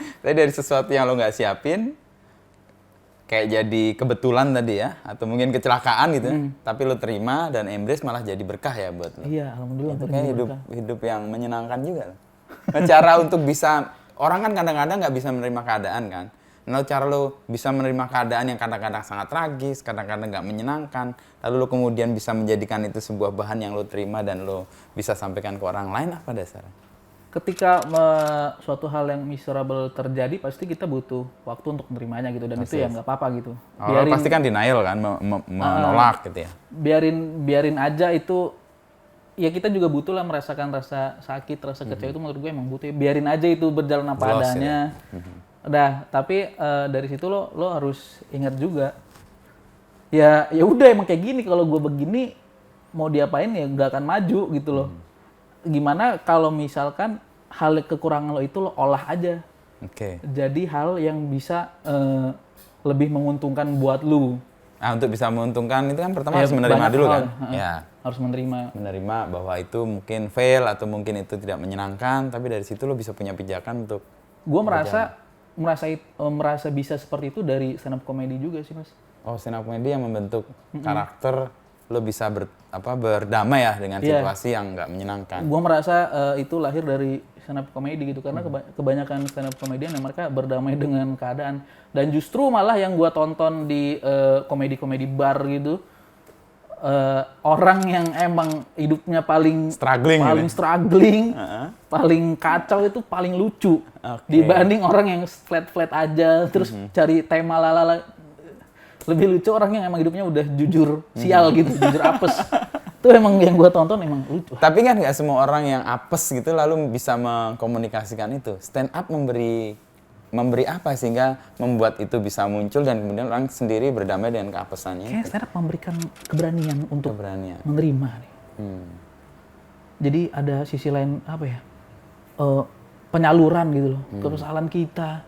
Tapi dari sesuatu yang lo nggak siapin, kayak jadi kebetulan tadi ya, atau mungkin kecelakaan gitu, tapi lo terima dan embrace malah jadi berkah ya buat lo. Iya, alhamdulillah. Itu kayak hidup yang menyenangkan juga loh. Nah, cara untuk bisa, orang kan kadang-kadang nggak bisa menerima keadaan kan. Nah, cara lo bisa menerima keadaan yang kadang-kadang sangat tragis, kadang-kadang nggak menyenangkan, lalu lo kemudian bisa menjadikan itu sebuah bahan yang lo terima dan lo bisa sampaikan ke orang lain, apa dasarnya? Ketika suatu hal yang miserable terjadi, pasti kita butuh waktu untuk menerimanya gitu. Dan itu ya nggak apa-apa gitu. Biarin, pasti kan denial kan, menolak gitu ya. Biarin aja itu. Ya kita juga butuh lah merasakan rasa sakit, rasa kecewa itu menurut gue emang butuh. Biarin aja itu berjalan apa adanya. Udah, tapi dari situ lo harus ingat juga. Ya udah emang kayak gini, kalau gue begini mau diapain ya nggak akan maju gitu loh. Gimana kalau misalkan hal kekurangan lo itu lo olah aja. Jadi hal yang bisa lebih menguntungkan buat lo. Nah, untuk bisa menguntungkan itu kan pertama harus menerima dulu kan. Ya. Harus menerima Bahwa itu mungkin fail atau mungkin itu tidak menyenangkan, tapi dari situ lo bisa punya pijakan untuk. Gue merasa bisa seperti itu dari stand up comedy juga sih mas. Oh, stand up comedy yang membentuk karakter lo bisa berdamai ya dengan situasi yang nggak menyenangkan. Gue merasa itu lahir dari stand up comedy gitu, karena kebanyakan stand up comedian yang mereka berdamai dengan keadaan. Dan justru malah yang gue tonton di komedi-komedi bar gitu, orang yang emang hidupnya paling struggling, paling kacau itu paling lucu dibanding orang yang flat aja terus cari tema lalala. Lebih lucu orang yang emang hidupnya udah jujur sial gitu, jujur apes. Itu emang yang gue tonton emang lucu. Tapi kan nggak semua orang yang apes gitu lalu bisa mengkomunikasikan itu. Stand up memberi apa sehingga membuat itu bisa muncul dan kemudian orang sendiri berdamai dengan keapesannya. Kayak stand up memberikan keberanian untuk menerima nih. Jadi ada sisi lain apa ya? Penyaluran gitu loh, keresahan kita.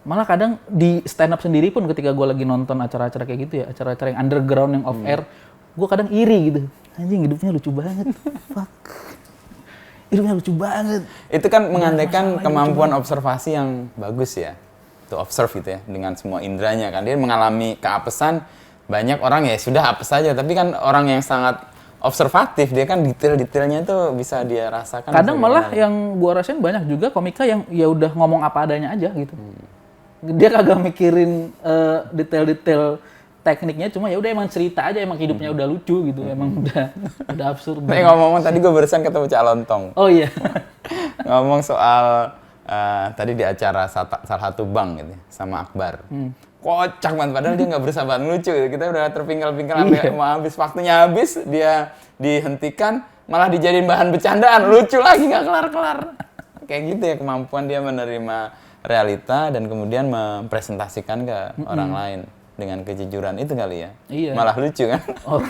Malah kadang di stand up sendiri pun ketika gue lagi nonton acara-acara kayak gitu ya, acara-acara yang underground, yang off air, gue kadang iri gitu. Anjing hidupnya lucu banget. Fuck. Hidupnya lucu banget. Itu kan mengandaikan kemampuan observasi yang bagus ya. To observe gitu ya, dengan semua indranya kan. Dia mengalami keapesan, banyak orang ya sudah apes saja, tapi kan orang yang sangat observatif, dia kan detail-detailnya tuh bisa dia rasakan. Kadang malah yang gue rasain banyak juga komika yang ya udah ngomong apa adanya aja gitu. Dia kagak mikirin detail-detail tekniknya, cuma ya udah emang cerita aja, emang hidupnya udah lucu gitu, emang udah absurd. Tapi ngomong tadi gue barusan ketemu Cak Lontong. Oh iya. Ngomong soal tadi di acara salah satu bank gitu sama Akbar. Kocak banget, padahal dia nggak bersahabat lucu gitu. Kita udah terpinggal-pinggal sampai mau habis, waktunya habis, dia dihentikan, malah dijadiin bahan bercandaan, lucu lagi nggak kelar-kelar. Kayak gitu ya kemampuan dia menerima realita dan kemudian mempresentasikan ke orang lain dengan kejujuran itu kali ya. Iya. Malah lucu kan? Oh.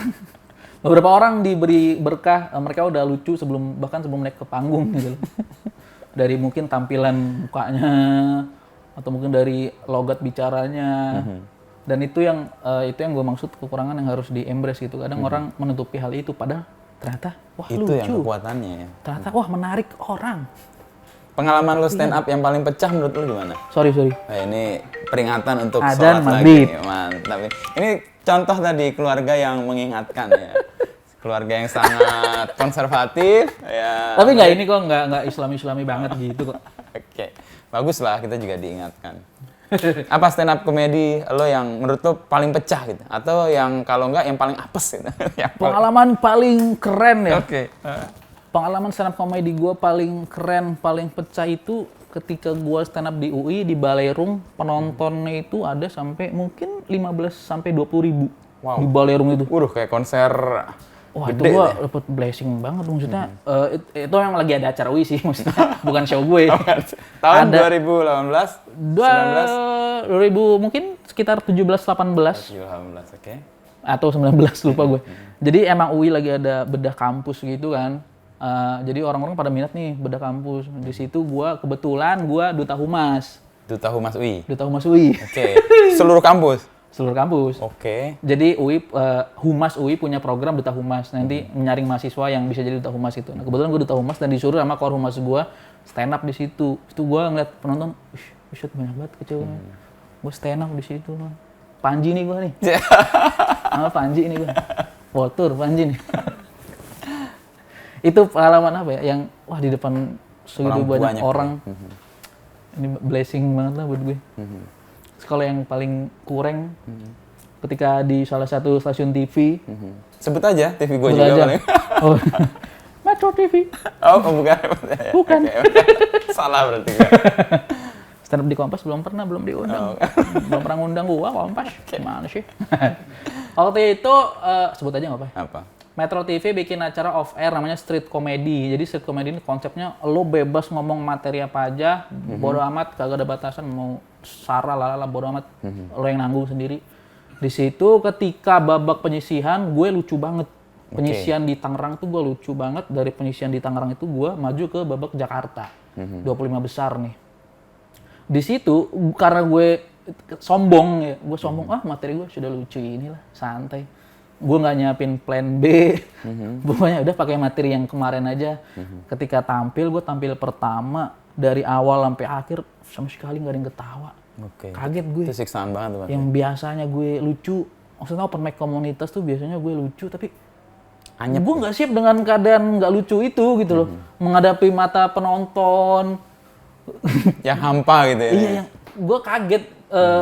Beberapa orang diberi berkah, mereka udah lucu bahkan sebelum naik ke panggung gitu. Dari mungkin tampilan mukanya atau mungkin dari logat bicaranya. Dan itu yang gue maksud, kekurangan yang harus di-embrace gitu. Kadang orang menutupi hal itu padahal ternyata wah itu lucu. Itu yang kekuatannya ya. Ternyata wah menarik orang. Pengalaman lo stand up yang paling pecah menurut lo gimana? Sorry. Nah, ini peringatan untuk Adzan sholat maghrib. lagi. Mantap. Ini contoh tadi keluarga yang mengingatkan ya. Keluarga yang sangat konservatif ya. Tapi ini kok nggak islami banget gitu kok. Oke. Bagus lah, kita juga diingatkan. Apa stand up komedi lo yang menurut lo paling pecah gitu? Atau yang kalau enggak yang paling apes gitu? Pengalaman paling keren ya? Oke. Pengalaman stand up comedy gue paling keren, paling pecah itu ketika gua stand up di UI di Balerung, penontonnya itu ada sampai mungkin 15 sampai 20 ribu di Balerung itu. Waduh, kayak konser Wah, gede itu gua deh. dapet blessing banget maksudnya. Itu yang lagi ada acara UI sih maksudnya, bukan show gue. Tahun Ada 2018, 2000 mungkin sekitar 17-18 2018, oke. atau 19 lupa gue. Jadi emang UI lagi ada bedah kampus gitu kan. Jadi orang-orang pada minat nih bedah kampus. Di situ kebetulan gua duta humas. Duta Humas UI. Duta humas UI. Oke. Seluruh kampus. Seluruh kampus. Oke. Jadi humas UI punya program duta humas. Nanti menyaring mahasiswa yang bisa jadi duta humas itu. Nah, kebetulan gue duta humas dan disuruh sama kor humas gue stand up di situ. Itu gue ngeliat penonton, wih, banyak banget kecil. Gue stand up di situ. Panji nih gue nih. Sama Panji nih gue. Waltur Panji nih. Itu pengalaman apa ya? Yang wah di depan segitu banyak orang. Ini blessing banget lah buat gue. Kalau yang paling kurang ketika di salah satu stasiun TV. Sebut aja TV gue Sebut juga aja. paling. Oh, Metro TV. Oh, bukan. Bukan. Oke. Salah berarti. Stand up di Kompas belum diundang. Belum pernah ngundang gua Kompas. Gimana sih? Waktu itu sebut aja nggak apa? Apa? Metro TV bikin acara off air namanya Street Comedy. Jadi Street Comedy ini konsepnya lo bebas ngomong materi apa aja, bodo amat, kagak ada batasan, mau sara lalala bodo amat, lo yang nanggung sendiri. Di situ ketika babak penyisihan gue lucu banget. Penyisihan di Tangerang tuh gue lucu banget. Dari penyisihan di Tangerang itu gue maju ke babak Jakarta. 25 besar nih. Di situ karena gue sombong ya, gue sombong, materi gue sudah lucu inilah, santai. Gue nggak nyiapin plan B, pokoknya udah pakai materi yang kemarin aja. Ketika gue tampil pertama dari awal sampai akhir sama sekali nggak ada yang ketawa. Kaget gue. Itu siksaan banget tuh. Yang biasanya gue lucu, maksudnya open mic komunitas tuh biasanya gue lucu, tapi gue nggak siap dengan keadaan nggak lucu itu gitu loh, menghadapi mata penonton. Yang hampa gitu ya. Iya, gue kaget.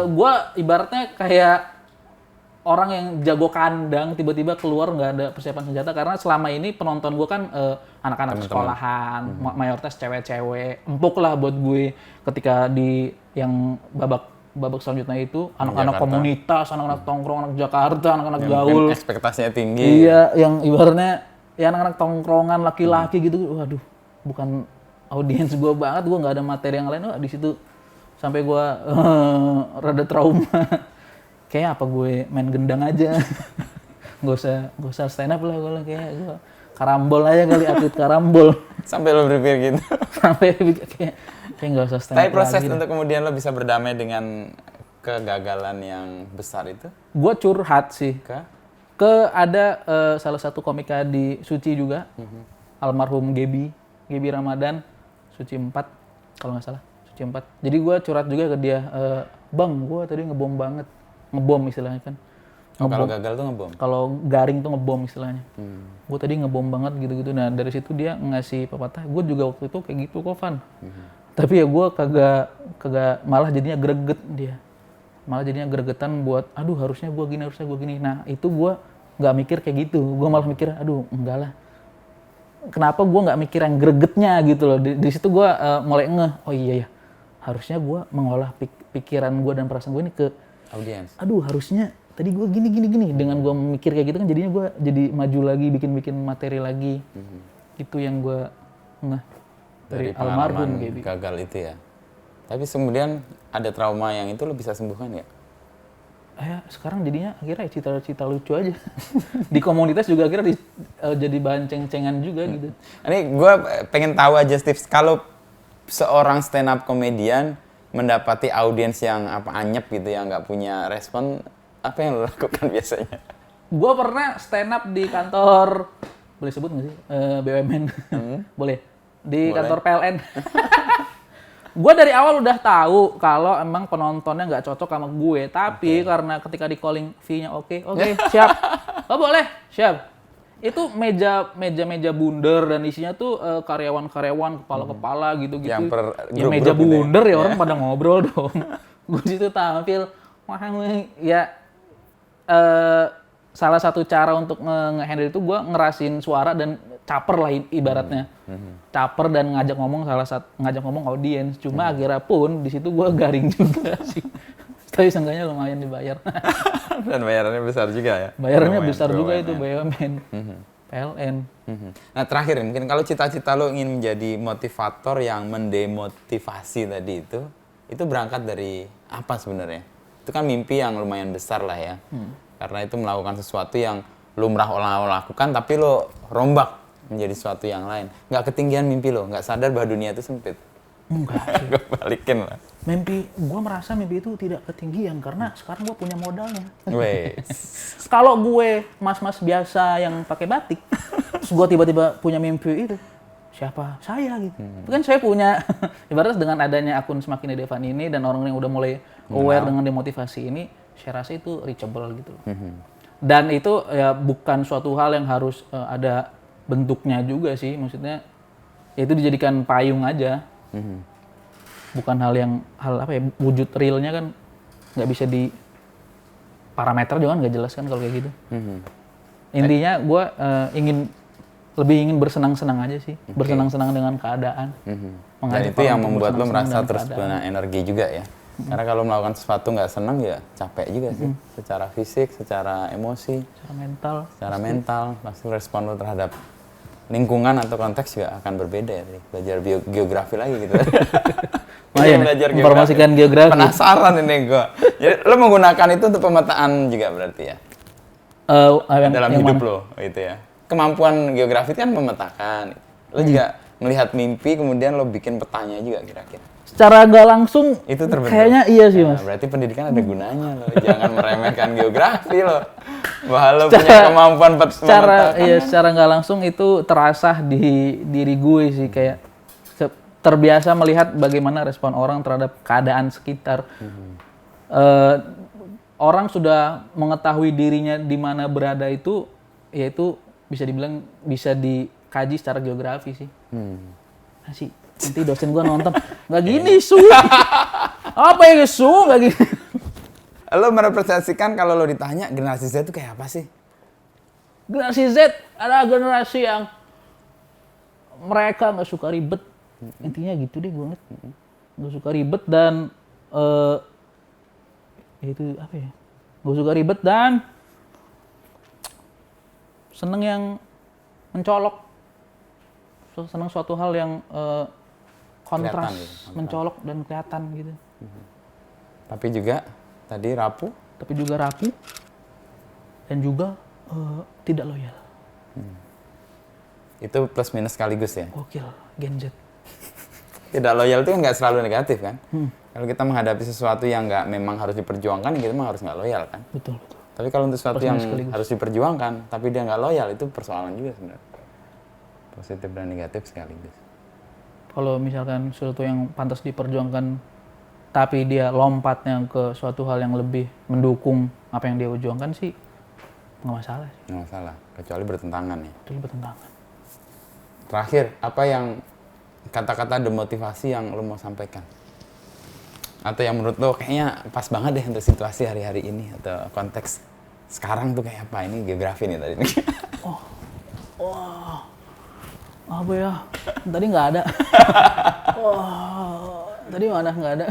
Gue ibaratnya kayak orang yang jago kandang tiba-tiba keluar nggak ada persiapan senjata, karena selama ini penonton gue kan anak-anak sekolahan, mayoritas cewek-cewek, empuk lah buat gue. Ketika di yang babak selanjutnya itu anak-anak komunitas, anak-anak tongkrong, anak Jakarta, anak-anak gaul. Ekspektasinya tinggi. Iya, yang ibaratnya ya anak-anak tongkrongan laki-laki gitu. Waduh, bukan audiens gue banget, gue nggak ada materi yang lain. Wah, di situ sampai gue rada trauma. Kayak apa gue main gendang aja. Gak usah stand up lah, gue kayak karambol aja kali, atlet karambol. Sampai lo berpikir gitu. Sampai kayak gak usah stand up. Tapi proses lagi untuk kemudian lo bisa berdamai dengan kegagalan yang besar itu? Gue curhat sih. Ke ada salah satu komika di Suci juga, almarhum Gebi Ramadan, Suci 4 kalau nggak salah, Suci 4. Jadi gue curhat juga ke dia, bang, gue tadi ngebom istilahnya kan. Kalau gagal tuh ngebom? Kalau garing tuh ngebom istilahnya. Gue tadi ngebom banget gitu-gitu. Nah dari situ dia ngasih pepatah. Gue juga waktu itu kayak gitu kok, Van. Tapi ya gue kagak malah jadinya greget dia. Malah jadinya gregetan buat, aduh harusnya gue gini. Nah itu gue nggak mikir kayak gitu. Gue malah mikir, aduh enggak lah. Kenapa gue nggak mikir yang gregetnya gitu loh. Di situ gue mulai ngeh, oh iya ya. Harusnya gue mengolah pikiran gue dan perasaan gue ini ke audiens. Aduh harusnya tadi gue gini. Dengan gue mikir kayak gitu kan jadinya gue jadi maju lagi, bikin materi lagi. Itu yang gue dari almarhum Gebi. Gagal itu ya. Tapi kemudian ada trauma yang itu lo bisa sembuhkan ya? Sekarang jadinya akhirnya cita-cita lucu aja. Di komunitas juga akhirnya jadi bahan ceng-cengan juga gitu. Ini gue pengen tahu aja Steve, kalau seorang stand up comedian mendapati audiens yang anyep gitu, yang nggak punya respon, apa yang lo lakukan biasanya? Gue pernah stand up di kantor, boleh sebut nggak sih? BUMN, boleh. Di kantor PLN. Gue dari awal udah tahu kalau emang penontonnya nggak cocok sama gue, tapi karena ketika di calling fee-nya oke, siap, boleh, siap. Itu meja bundar dan isinya tuh karyawan-karyawan, kepala-kepala gitu-gitu. Yang per ya meja bundar ya orang pada ngobrol dong. Gue situ tampil, salah satu cara untuk nge-handle itu gue ngerasin suara dan caper lah ibaratnya. Caper dan ngajak ngomong audiens. Cuma akhirnya pun di situ gue garing juga sih. Tapi seenggaknya lumayan dibayar. Dan bayarannya besar juga ya? Bayarannya BUMN, besar juga itu BUMN. BUMN, PLN. Nah terakhir mungkin kalau cita-cita lo ingin menjadi motivator yang mendemotivasi tadi itu berangkat dari apa sebenarnya? Itu kan mimpi yang lumayan besar lah ya. Karena itu melakukan sesuatu yang lumrah lo lakukan tapi lo rombak menjadi sesuatu yang lain. Nggak ketinggian mimpi lo, nggak sadar bahwa dunia itu sempit. Enggak sih. Balikin lah. Gue merasa mimpi itu tidak ketinggian karena sekarang gue punya modalnya. Wes. Kalau gue mas-mas biasa yang pakai batik, terus gue tiba-tiba punya mimpi itu, siapa? Saya gitu. Itu kan saya punya, ibaratnya dengan adanya akun Semakin Edevan ini dan orang yang udah mulai aware dengan demotivasi ini, saya rasa itu reachable gitu. Dan itu ya bukan suatu hal yang harus ada bentuknya juga sih, maksudnya ya itu dijadikan payung aja. Bukan hal apa ya, wujud realnya kan nggak bisa di parameter juga kan nggak jelas kan kalau kayak gitu. Intinya gue lebih ingin bersenang-senang aja sih, bersenang-senang dengan keadaan. Dan itu yang membuat lo merasa terus punya energi juga ya. Karena kalau melakukan sesuatu nggak senang ya capek juga sih, secara fisik, secara emosi, secara mental, pasti respon lo terhadap lingkungan atau konteks juga akan berbeda ya. Belajar geografi lagi gitu. Belajar informasikan geografi. Penasaran ini gue. Jadi lo menggunakan itu untuk pemetaan juga berarti ya? Dalam hidup lo gitu ya. Kemampuan geografi kan memetakan. Lo juga melihat mimpi kemudian lo bikin petanya juga kira-kira. Secara nggak langsung itu terbentuk. Kayaknya iya sih mas. Berarti pendidikan ada gunanya lo. Jangan meremehkan geografi lo. Bahwa lo punya kemampuan secara nggak langsung itu terasa di diri gue sih, kayak terbiasa melihat bagaimana respon orang terhadap keadaan sekitar. Orang sudah mengetahui dirinya di mana berada itu, yaitu bisa dibilang bisa dikaji secara geografi sih. Sih nanti dosen gue nonton nggak gini su, apa ya su nggak gini. Lo merepresentasikan kalau lo ditanya generasi Z itu kayak apa sih? Generasi Z adalah generasi yang mereka nggak suka ribet. Intinya gitu deh gue ngeliat. Nggak suka ribet dan itu apa ya? Nggak suka ribet dan seneng yang mencolok. Seneng suatu hal yang kontras, gitu, mencolok dan kelihatan gitu. Tapi juga tadi rapuh. Dan juga tidak loyal. Itu plus minus sekaligus ya? Gokil, Gen Z. Tidak loyal itu kan nggak selalu negatif kan? Kalau kita menghadapi sesuatu yang nggak memang harus diperjuangkan, kita memang harus nggak loyal kan? Betul. Tapi kalau untuk sesuatu yang harus diperjuangkan, tapi dia nggak loyal, itu persoalan juga sebenarnya. Positif dan negatif sekaligus. Kalau misalkan sesuatu yang pantas diperjuangkan, tapi dia lompatnya ke suatu hal yang lebih mendukung apa yang dia perjuangkan sih, nggak masalah. Nggak masalah, kecuali bertentangan ya. Kecuali bertentangan. Terakhir, apa yang kata-kata demotivasi yang lo mau sampaikan? Atau yang menurut lo kayaknya pas banget deh untuk situasi hari-hari ini atau konteks sekarang tuh kayak apa? Ini geografi nih tadi. Apa ya? Tadi nggak ada. Tadi mana nggak ada.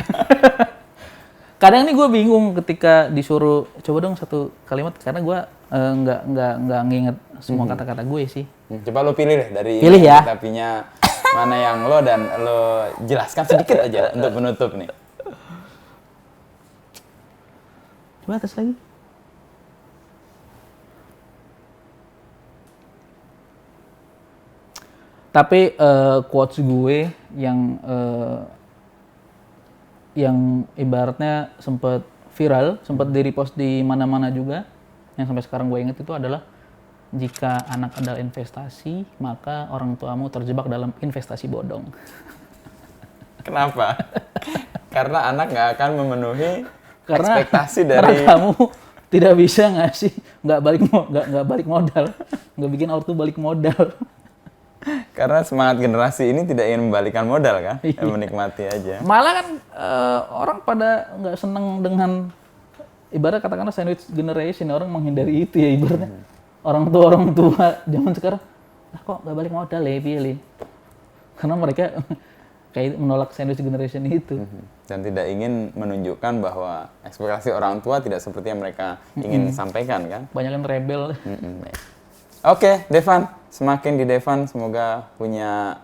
Kadang nih gue bingung ketika disuruh coba dong satu kalimat karena gue nggak nginget semua kata-kata gue sih. Coba lo pilih deh dari ya. Tapinya mana yang lo dan lo jelaskan sedikit aja untuk menutup nih. Coba atas lagi. Tapi quotes gue yang ibaratnya sempat viral, sempat di-repost di mana-mana juga, yang sampai sekarang gue inget itu adalah jika anak adalah investasi, maka orang tuamu terjebak dalam investasi bodong. Kenapa? Karena anak nggak akan memenuhi ekspektasi dari... Karena kamu tidak bisa ngasih, nggak balik modal, nggak bikin ortu balik modal. Karena semangat generasi ini tidak ingin membalikan modal kan, menikmati aja. Malah kan orang pada nggak seneng dengan ibarat katakanlah sandwich generation, orang menghindari itu ya ibaratnya. Orang tua zaman sekarang kok nggak balik modal ya, pilih. Karena mereka kayak menolak sandwich generation itu. Dan tidak ingin menunjukkan bahwa ekspektasi orang tua tidak seperti yang mereka ingin sampaikan kan. Banyak yang rebel. Oke, Devan. Semakin di Devan, semoga punya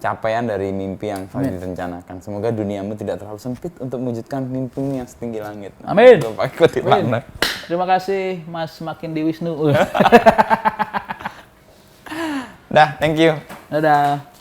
capaian dari mimpi yang telah direncanakan. Semoga duniamu tidak terlalu sempit untuk mewujudkan mimpimu yang setinggi langit. Amin. Lupa ikuti mana. Terima kasih Mas Makin di Wisnu. Dah, thank you. Dadah.